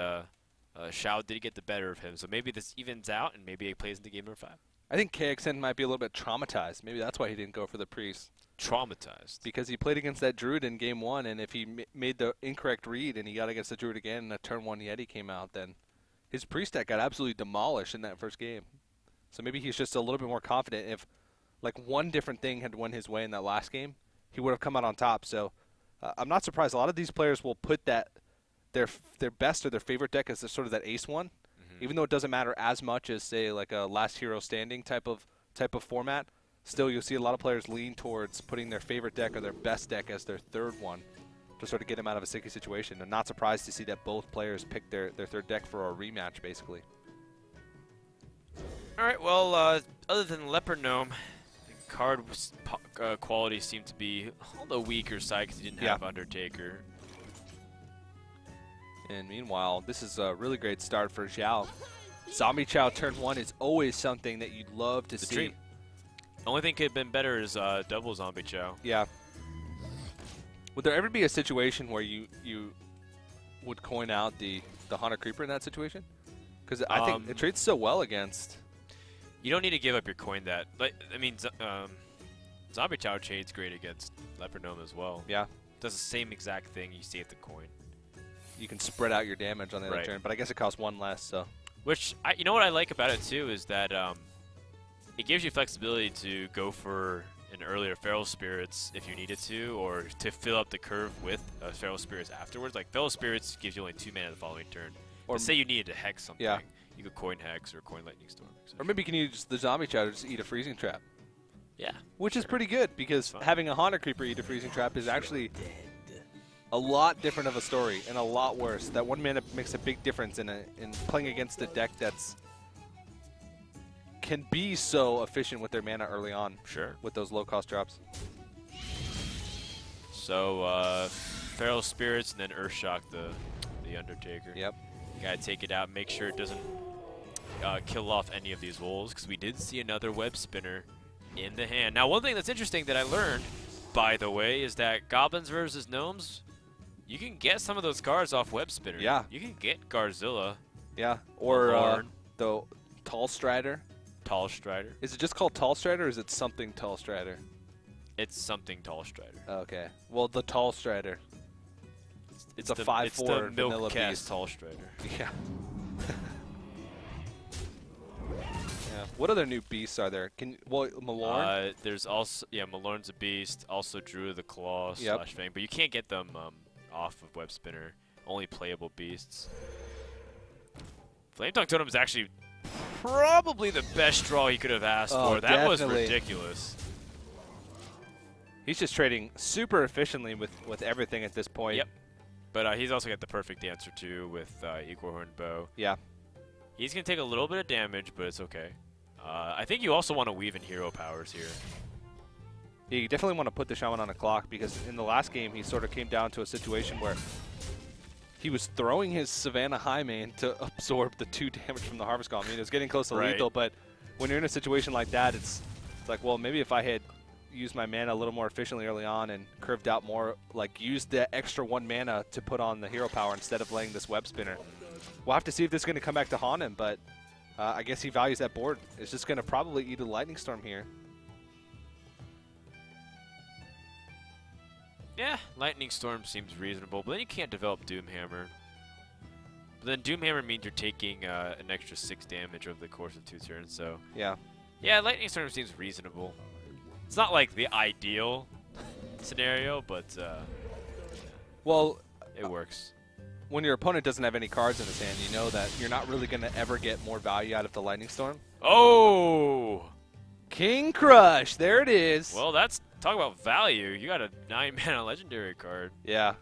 Xiao did get the better of him. So maybe this evens out, and maybe he plays into game number 5. I think KXN might be a little bit traumatized. Maybe that's why he didn't go for the Priest. Traumatized? Because he played against that Druid in game 1, and if he made the incorrect read and he got against the Druid again and a turn 1 Yeti came out, then his Priest deck got absolutely demolished in that first game. So maybe he's just a little bit more confident. If like one different thing had went his way in that last game, he would have come out on top. So I'm not surprised. A lot of these players will put that their best or their favorite deck as sort of that ace one, even though it doesn't matter as much as, say, like a last hero standing type of format. Still, you'll see a lot of players lean towards putting their favorite deck or their best deck as their third one to sort of get them out of a sticky situation. I'm not surprised to see that both players pick their third deck for a rematch, basically. All right, well, other than Leopard Gnome, the card quality seemed to be on the weaker side because he didn't have Undertaker. And meanwhile, this is a really great start for Xiao. Zombie Chow turn 1 is always something that you'd love to see. Dream. The only thing could have been better is double Zombie Chow. Yeah. Would there ever be a situation where you would coin out the Hunter Creeper in that situation? Because I think it trades so well against. You don't need to give up your coin that. Like, I mean, Zombie Chow trades great against Leopard Gnome as well. Yeah. Does the same exact thing. You save the coin. you can spread out your damage on the other turn. But I guess it costs 1 less. So, which you know what I like about it too is that it gives you flexibility to go for an earlier Feral Spirits if you needed to, or to fill up the curve with Feral Spirits afterwards. Like Feral Spirits gives you only 2 mana the following turn. Or say you needed to hex something, you could coin hex or coin lightning storm. Or maybe you can use the zombie chowder to eat a freezing trap. Yeah, which is pretty good because having a Haunter Creeper eat a freezing trap is actually a lot different of a story and a lot worse. That 1 mana makes a big difference in playing against a deck that's can be so efficient with their mana early on. Sure. With those low cost drops. So Feral Spirits and then Earthshock the Undertaker. Yep. You gotta take it out, make sure it doesn't kill off any of these wolves, because we did see another web spinner in the hand. Now, one thing that's interesting that I learned, by the way, is that Goblins versus Gnomes, you can get some of those cards off web spinner. Yeah. You can get Garzilla. Yeah. Or the Tall Strider. Tall Strider. Is it just called Tall Strider, or is it something Tall Strider? It's something Tall Strider. Okay. Well, the Tall Strider. It's a 5/4 It's the vanilla milk cast beast. Tall Strider. Yeah. Yeah. What other new beasts are there? Malorn? There's also Malorn's a beast. Also Druid of the Claw / Fang, but you can't get them off of Web Spinner. Only playable beasts. Flame Tongue Totem is actually probably the best draw he could have asked for. That was ridiculous. He's just trading super efficiently with everything at this point. Yep. But he's also got the perfect answer too with Equal Bow. Yeah. He's going to take a little bit of damage, but it's okay. I think you also want to weave in hero powers here. Yeah, you definitely want to put the Shaman on a clock, because in the last game he sort of came down to a situation where he was throwing his Savannah Highmane to absorb the 2 damage from the Harvest Golem. I mean, it was getting close to lethal, but when you're in a situation like that, it's like, well, maybe if I had used my mana a little more efficiently early on and curved out more, like used the extra 1 mana to put on the hero power instead of laying this web spinner. We'll have to see if this is going to come back to haunt him, but I guess he values that board. It's just going to probably eat a lightning storm here. Yeah, Lightning Storm seems reasonable, but then you can't develop Doomhammer. But then Doomhammer means you're taking an extra 6 damage over the course of 2 turns, so... Yeah. Yeah, Lightning Storm seems reasonable. It's not like the ideal scenario, but... well... It works. When your opponent doesn't have any cards in his hand, you know that you're not really going to ever get more value out of the Lightning Storm. Oh! King Crush! There it is! Well, that's... Talk about value. You got a 9-mana legendary card. Yeah.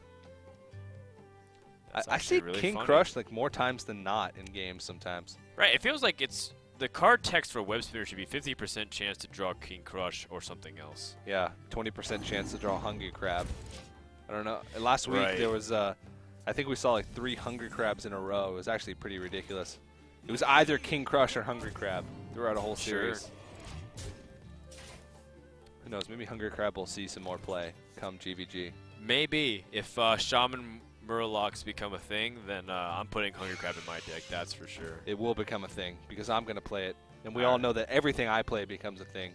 I see really King funny. Crush like more times than not in games sometimes. Right. It feels like it's the card text for Web Spinner should be 50% chance to draw King Crush or something else. Yeah, 20% chance to draw Hungry Crab. I don't know. Last week there was I think we saw like 3 Hungry Crabs in a row. It was actually pretty ridiculous. It was either King Crush or Hungry Crab throughout a whole series. Who knows? Maybe Hungry Crab will see some more play come GVG. Maybe. If Shaman Murlocs become a thing, then I'm putting Hungry Crab in my deck, that's for sure. It will become a thing, because I'm going to play it. And we all know that everything I play becomes a thing.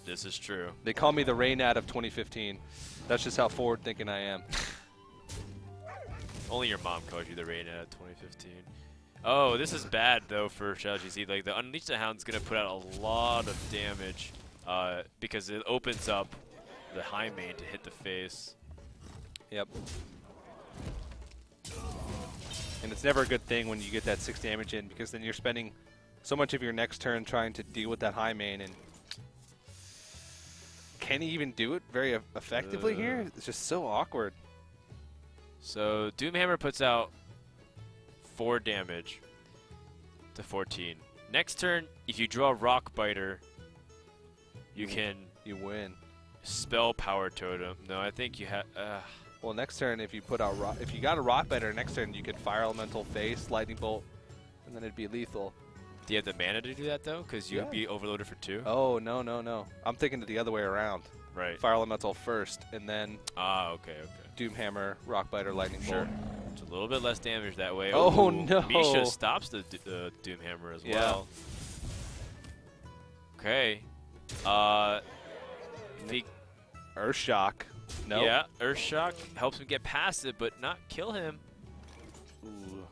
This is true. They call me the Raynad of 2015. That's just how forward-thinking I am. Only your mom calls you the Raynad of 2015. Oh, this is bad, though, for XiaoGz. Like, the Unleash the Hound's going to put out a lot of damage. Because it opens up the Highmane to hit the face. Yep. And it's never a good thing when you get that 6 damage in, because then you're spending so much of your next turn trying to deal with that Highmane, and can he even do it very effectively here? It's just so awkward. So Doomhammer puts out 4 damage to 14. Next turn, if you draw Rock Biter, you win. Spell Power Totem. No, I think you have. Well, next turn, if you put out if you got a Rock Biter, next turn you could Fire Elemental face, Lightning Bolt, and then it'd be lethal. Do you have the mana to do that though? Because you'd be overloaded for 2. Oh no! I'm thinking the other way around. Right. Fire Elemental first, and then. Okay. Doomhammer, Rock Biter, Lightning Bolt. It's a little bit less damage that way. Oh no! Misha stops the Doomhammer as well. Okay. Earthshock. No. Yeah, Earthshock helps him get past it, but not kill him. Ooh.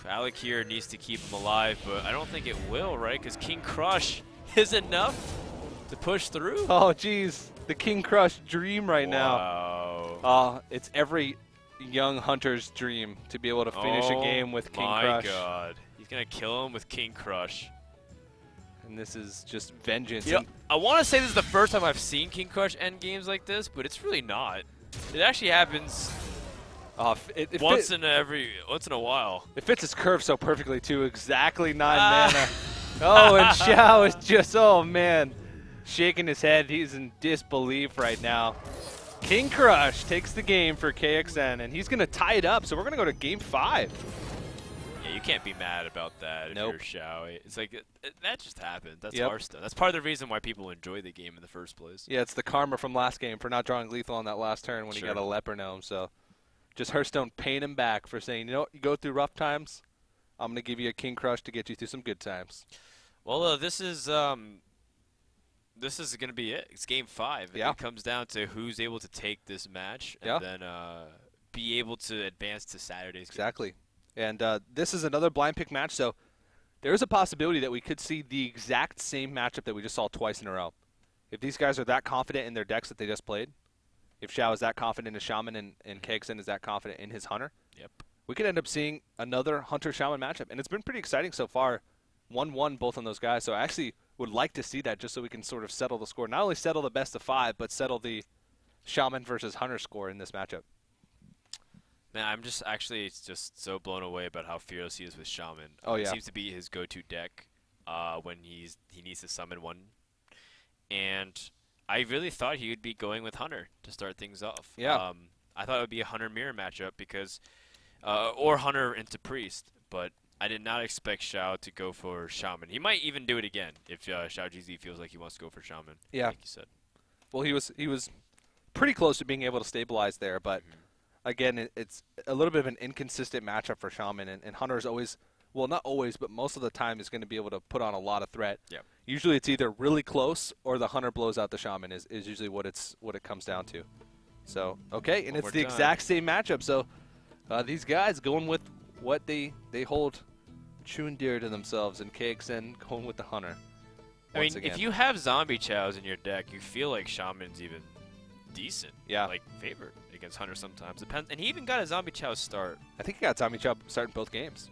Alec here needs to keep him alive, but I don't think it will, right? Because King Crush is enough to push through. Oh, geez. The King Crush dream right now. Wow. It's every young hunter's dream to be able to finish a game with King Crush. My God. He's going to kill him with King Crush. And this is just vengeance. Yeah, I want to say this is the first time I've seen King Crush end games like this, but it's really not. It actually happens once in a while. It fits his curve so perfectly, too. Exactly 9 mana. Oh, and Xiao is just, oh, man, shaking his head. He's in disbelief right now. King Crush takes the game for KXN, and he's going to tie it up. So we're going to go to game 5. Yeah, you can't be mad about that Nope. if you're Xiao. It's like, that just happened. That's Yep. Hearthstone. That's part of the reason why people enjoy the game in the first place. Yeah, it's the karma from last game for not drawing lethal on that last turn when he got a Leper Gnome. So just Hearthstone paying him back for saying, you know, you go through rough times, I'm going to give you a King Crush to get you through some good times. Well, this is going to be it. It's game 5. Yeah. It comes down to who's able to take this match and then be able to advance to Saturday's game. Exactly. And this is another blind pick match, so there is a possibility that we could see the exact same matchup that we just saw twice in a row. If these guys are that confident in their decks that they just played, if Xiao is that confident in his Shaman and KXN is that confident in his Hunter, we could end up seeing another Hunter-Shaman matchup. And it's been pretty exciting so far. 1-1 both on those guys, so I actually would like to see that just so we can sort of settle the score. Not only settle the best of 5, but settle the Shaman versus Hunter score in this matchup. Man, I'm just just so blown away about how fearless he is with Shaman. Oh, yeah. It seems to be his go-to deck when he needs to summon one. And I really thought he would be going with Hunter to start things off. Yeah. I thought it would be a Hunter mirror matchup because, or Hunter into Priest, but I did not expect Xiao to go for Shaman. He might even do it again if XiaoGz feels like he wants to go for Shaman. Yeah. Like you said. Well, he was pretty close to being able to stabilize there, but again, it's a little bit of an inconsistent matchup for Shaman, and Hunter is always, well, not always, but most of the time is going to be able to put on a lot of threat. Yep. Usually it's either really close or the Hunter blows out the Shaman is usually what it comes down to. So, okay, and it's the exact same matchup. So these guys going with what they hold true and dear to themselves, and KXN going with the Hunter. I mean, if you have Zombie Chows in your deck, you feel like Shaman's even decent. Yeah. Like, favored against Hunter sometimes. Depends. And he even got a Zombie Chow start. I think he got Zombie Chow starting both games.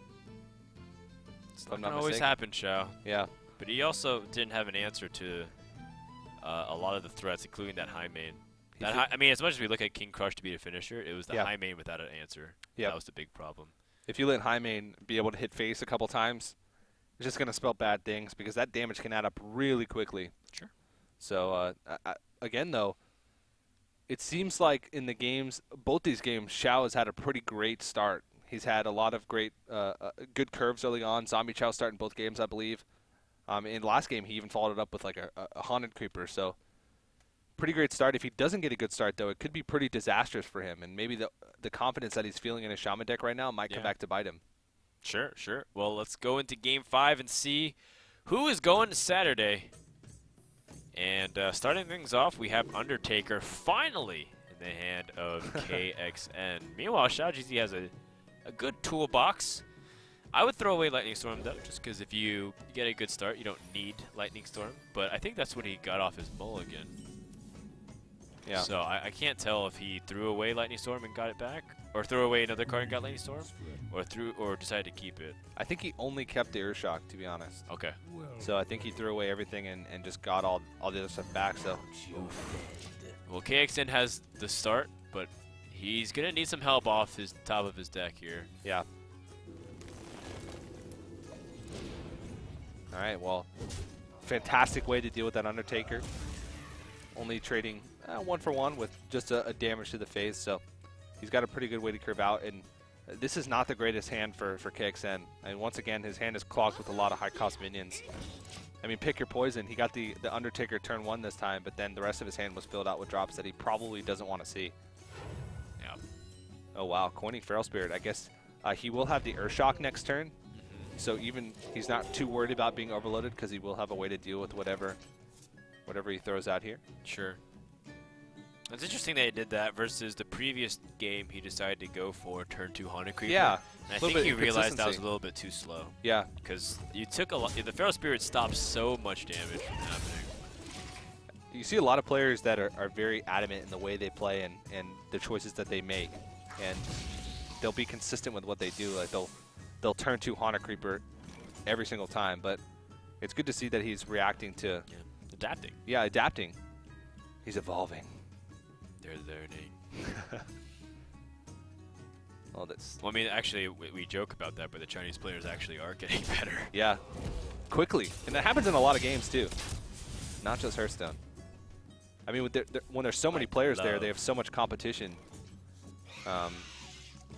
It's not going to always happen, Chow. Yeah. But he also didn't have an answer to a lot of the threats, including that high main. I mean, as much as we look at King Crush to be a finisher, it was the high main without an answer. Yeah. That was the big problem. If you let high main be able to hit face a couple times, it's just going to spell bad things because that damage can add up really quickly. Sure. So, again, though, it seems like in the games, both these games, Xiao has had a pretty great start. He's had a lot of great, good curves early on. Zombie Chow starting both games, I believe. In the last game, he even followed it up with like a Haunted Creeper. So, pretty great start. If he doesn't get a good start, though, it could be pretty disastrous for him. And maybe the confidence that he's feeling in his Shaman deck right now might come back to bite him. Sure, sure. Well, let's go into Game 5 and see who is going to Saturday. And starting things off, we have Undertaker finally in the hand of KXN. Meanwhile, XiaoGz has a good toolbox. I would throw away Lightning Storm, though, just because if you get a good start, you don't need Lightning Storm. But I think that's what he got off his mulligan. Yeah. So I can't tell if he threw away Lightning Storm and got it back, or threw away another card and got Lightning Storm, or decided to keep it. I think he only kept the Earthshock, to be honest. Okay. So I think he threw away everything and just got all the other stuff back. So. Well, KXN has the start, but he's gonna need some help off his top of his deck here. Yeah. All right. Well, fantastic way to deal with that Undertaker. Only trading 1-for-1 with just a damage to the face, so he's got a pretty good way to curve out. And this is not the greatest hand for KXN. And once again, his hand is clogged with a lot of high-cost minions. I mean, pick your poison. He got the Undertaker turn 1 this time, but then the rest of his hand was filled out with drops that he probably doesn't want to see. Yeah. Oh, wow. Coining Feral Spirit. I guess he will have the Earthshock next turn. So even he's not too worried about being overloaded because he will have a way to deal with whatever he throws out here. Sure. It's interesting they did that versus the previous game he decided to go for turn 2 Haunted Creeper. Yeah. And I think he realized that was a little bit too slow. Yeah. Because you took a lot. The Feral Spirit stops so much damage from happening. You see a lot of players that are very adamant in the way they play and the choices that they make. And they'll be consistent with what they do. Like they'll turn 2 Haunted Creeper every single time. But it's good to see that he's reacting to... Yeah. Adapting. Yeah, adapting. He's evolving. They're learning. Oh, that's... Well, I mean, actually, we joke about that, but the Chinese players actually are getting better. Yeah. Quickly. And that happens in a lot of games, too. Not just Hearthstone. I mean, when there's so many players there, they have so much competition.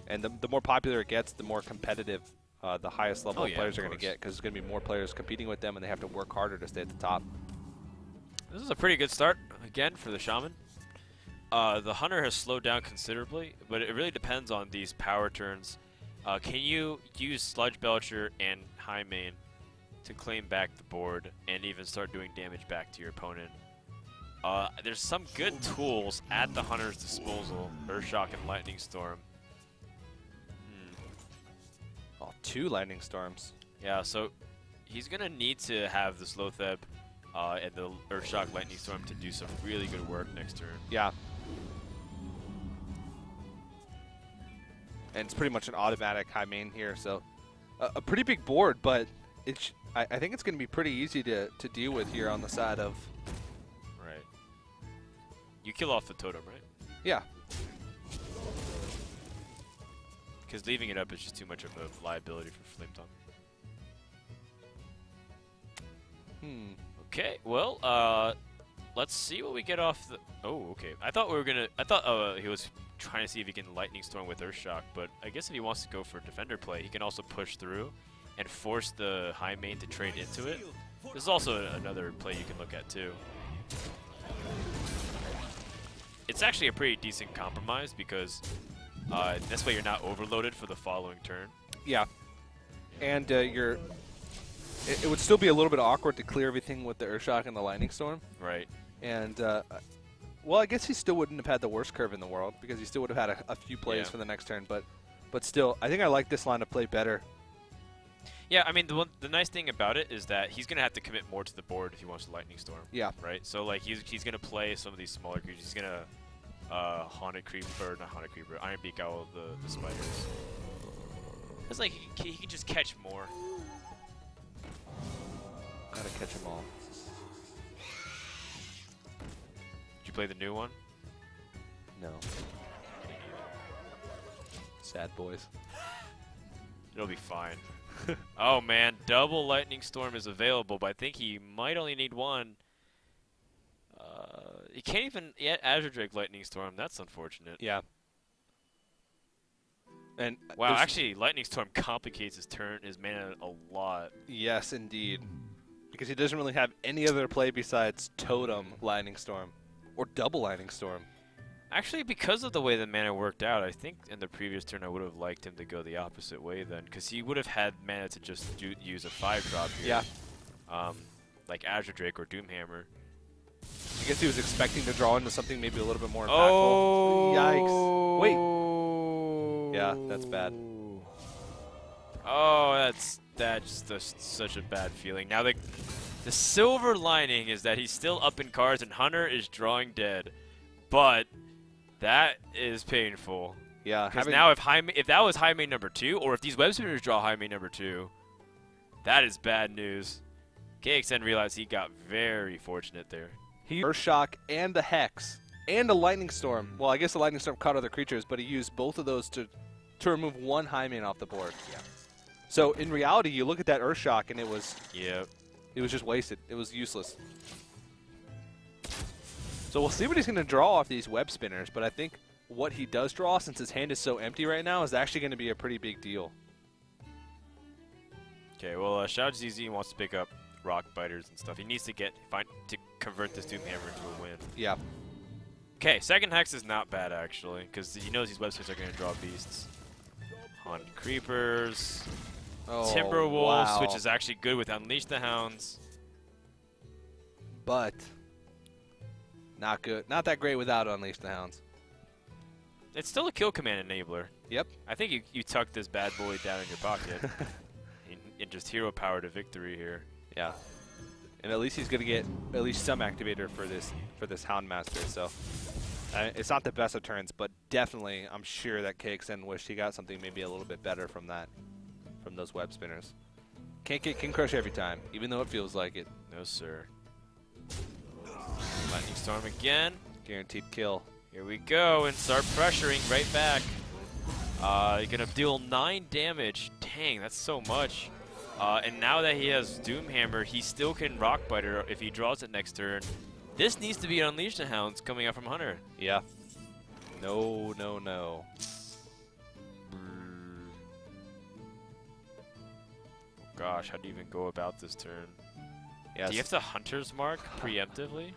And the more popular it gets, the more competitive the highest level of players are going to get, because there's going to be more players competing with them, and they have to work harder to stay at the top. This is a pretty good start, again, for the Shaman. The Hunter has slowed down considerably, but it really depends on these power turns. Can you use Sludge Belcher and High Main to claim back the board and even start doing damage back to your opponent? There's some good tools at the Hunter's disposal. Earthshock and Lightning Storm. Oh, 2 Lightning Storms. Yeah, so he's going to need to have the Slotheb and the Earthshock Lightning Storm to do some really good work next turn. Yeah. And it's pretty much an automatic high main here, so a pretty big board, but I think it's going to be pretty easy to deal with here on the side of... Right. You kill off the totem, right? Yeah. Because leaving it up is just too much of a liability for Flame Tongue. Okay, well, let's see what we get off the... Oh, okay. I thought we were going to... I thought he was trying to see if he can Lightning Storm with Earthshock, but I guess if he wants to go for Defender play, he can also push through and force the High Main to trade into it. This is also another play you can look at, too. It's actually a pretty decent compromise because this way you're not overloaded for the following turn. Yeah. And it would still be a little bit awkward to clear everything with the Earthshock and the Lightning Storm. Right. And, well, I guess he still wouldn't have had the worst curve in the world because he still would have had a few plays for the next turn. But still, I think I like this line of play better. Yeah, I mean, the nice thing about it is that he's going to have to commit more to the board if he wants to Lightning Storm. Yeah. Right? So, like, he's going to play some of these smaller creatures. He's going to Haunted Creeper, not Haunted Creeper, Iron Beak Owl, the spiders. It's like he can just catch more. Gotta catch them all. Did you play the new one? No. Sad boys. It'll be fine. Oh man, double Lightning Storm is available, but I think he might only need one. He can't even yet Azure Drake Lightning Storm. That's unfortunate. Yeah. And wow, actually, Lightning Storm complicates his mana a lot. Yes, indeed. Because he doesn't really have any other play besides Totem Lightning Storm or double Lightning Storm. Actually, because of the way the mana worked out, I think in the previous turn I would have liked him to go the opposite way then, because he would have had mana to just use a 5-drop here. Yeah. Like Azure Drake or Doomhammer. I guess he was expecting to draw into something maybe a little bit more impactful. Oh! Yikes. Wait. Yeah, that's bad. Oh, that's just such a bad feeling. Now the silver lining is that he's still up in cards and Hunter is drawing dead. But that is painful. Yeah. Because now if that was High Main number 2, or if these web spinners draw High Main number 2, that is bad news. KXN realized he got very fortunate there. Earthshock and the Hex and a Lightning Storm. Well, I guess the Lightning Storm caught other creatures, but he used both of those to remove one High Main off the board. Yeah. So in reality, you look at that Earthshock and it was just wasted. It was useless. So we'll see what he's going to draw off these web spinners, but I think what he does draw, since his hand is so empty right now, is actually going to be a pretty big deal. Okay, well, XiaoGz wants to pick up Rock Biters and stuff. He needs to convert this Doomhammer into a win. Yeah. Okay, second Hex is not bad, actually, because he knows these web spinners are going to draw beasts. Haunted Creepers. Oh, Timberwolves, wow. which is actually good with Unleash the Hounds. But Not good. Not that great without Unleash the Hounds. It's still a kill command enabler. Yep. I think you tuck this bad boy down in your pocket and just hero power to victory here. Yeah. And at least he's going to get at least some activator for this Houndmaster. So it's not the best of turns, but definitely I'm sure that KXN wished he got something maybe a little bit better from those web spinners. Can't get King Crush every time, even though it feels like it. No, sir. Lightning Storm again. Guaranteed kill. Here we go, and start pressuring right back. You're going to deal 9 damage. Dang, that's so much. And now that he has Doomhammer, he still can Rock Biter if he draws it next turn. This needs to be Unleash the Hounds coming out from Hunter. Yeah. No, no, no. Oh gosh, how do you even go about this turn? Yes. Do you have to Hunter's Mark preemptively?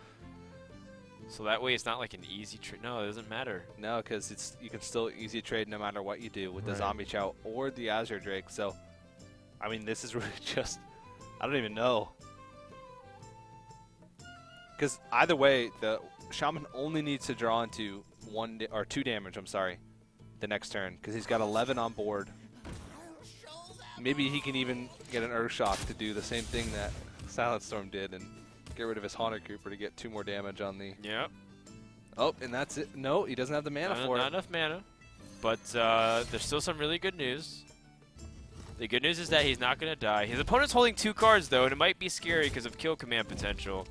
So that way it's not like an easy trade. No, it doesn't matter. No, because you can still easy trade no matter what you do with the Zombie Chow or the Azure Drake. So, I mean, this is really just, I don't even know. Because either way, the Shaman only needs to draw into 2 damage, I'm sorry, the next turn. Because he's got 11 on board. Maybe he can even get an Earthshock to do the same thing that Silent Storm did and get rid of his Haunted Creeper to get 2 more damage on the... Yep. Oh, and that's it. No, he doesn't have the mana for it. Not enough mana. But there's still some really good news. The good news is that he's not going to die. His opponent's holding 2 cards, though, and it might be scary because of kill command potential.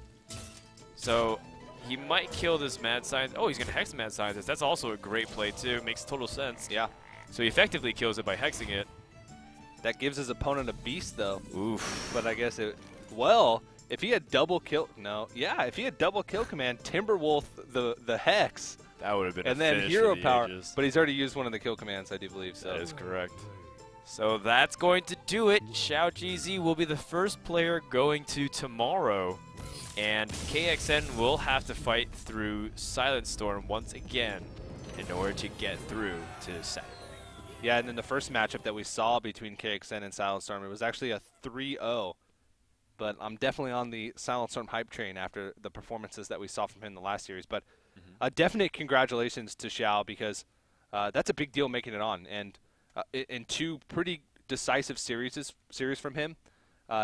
So he might kill this Mad Scientist. Oh, he's going to Hex Mad Scientist. That's also a great play, too. Makes total sense. Yeah. So he effectively kills it by hexing it. That gives his opponent a beast, though. Oof. But I guess it... Well, if he had double kill... No. Yeah, if he had double kill command, Timberwolf the Hex. That would have been and a then finish hero for the power. ages. But he's already used one of the kill commands, I do believe. So that is correct. So that's going to do it. XiaoGz will be the first player going to tomorrow. And KXN will have to fight through Silent Storm once again in order to get through to Saturday. Yeah, and then the first matchup that we saw between KXN and Silent Storm, it was actually a 3-0. But I'm definitely on the Silent Storm hype train after the performances that we saw from him in the last series. But a definite congratulations to Xiao because that's a big deal making it on. And in 2 pretty decisive series from him,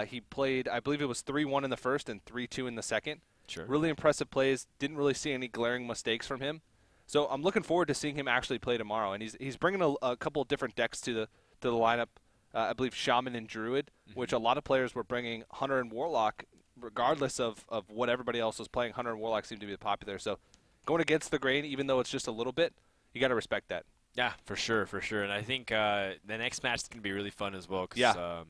he played, I believe it was 3-1 in the first and 3-2 in the second. Sure. Really impressive plays. Didn't really see any glaring mistakes from him. So I'm looking forward to seeing him actually play tomorrow. And he's bringing a couple of different decks to the lineup. I believe Shaman and Druid, which a lot of players were bringing. Hunter and Warlock, regardless of what everybody else was playing, Hunter and Warlock seem to be popular. So going against the grain, even though it's just a little bit, you got to respect that. Yeah, for sure, for sure. And I think the next match is going to be really fun as well. Cause, yeah.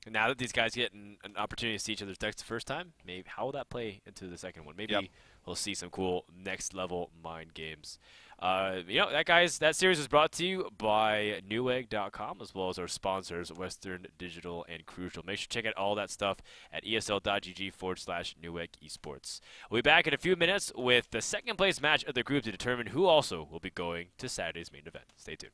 Now that these guys get an opportunity to see each other's decks the first time, maybe how will that play into the second one? Maybe we'll see some cool next level mind games. That series was brought to you by Newegg.com as well as our sponsors, Western Digital and Crucial. Make sure to check out all that stuff at esl.gg/Newegg Esports. We'll be back in a few minutes with the second place match of the group to determine who also will be going to Saturday's main event. Stay tuned.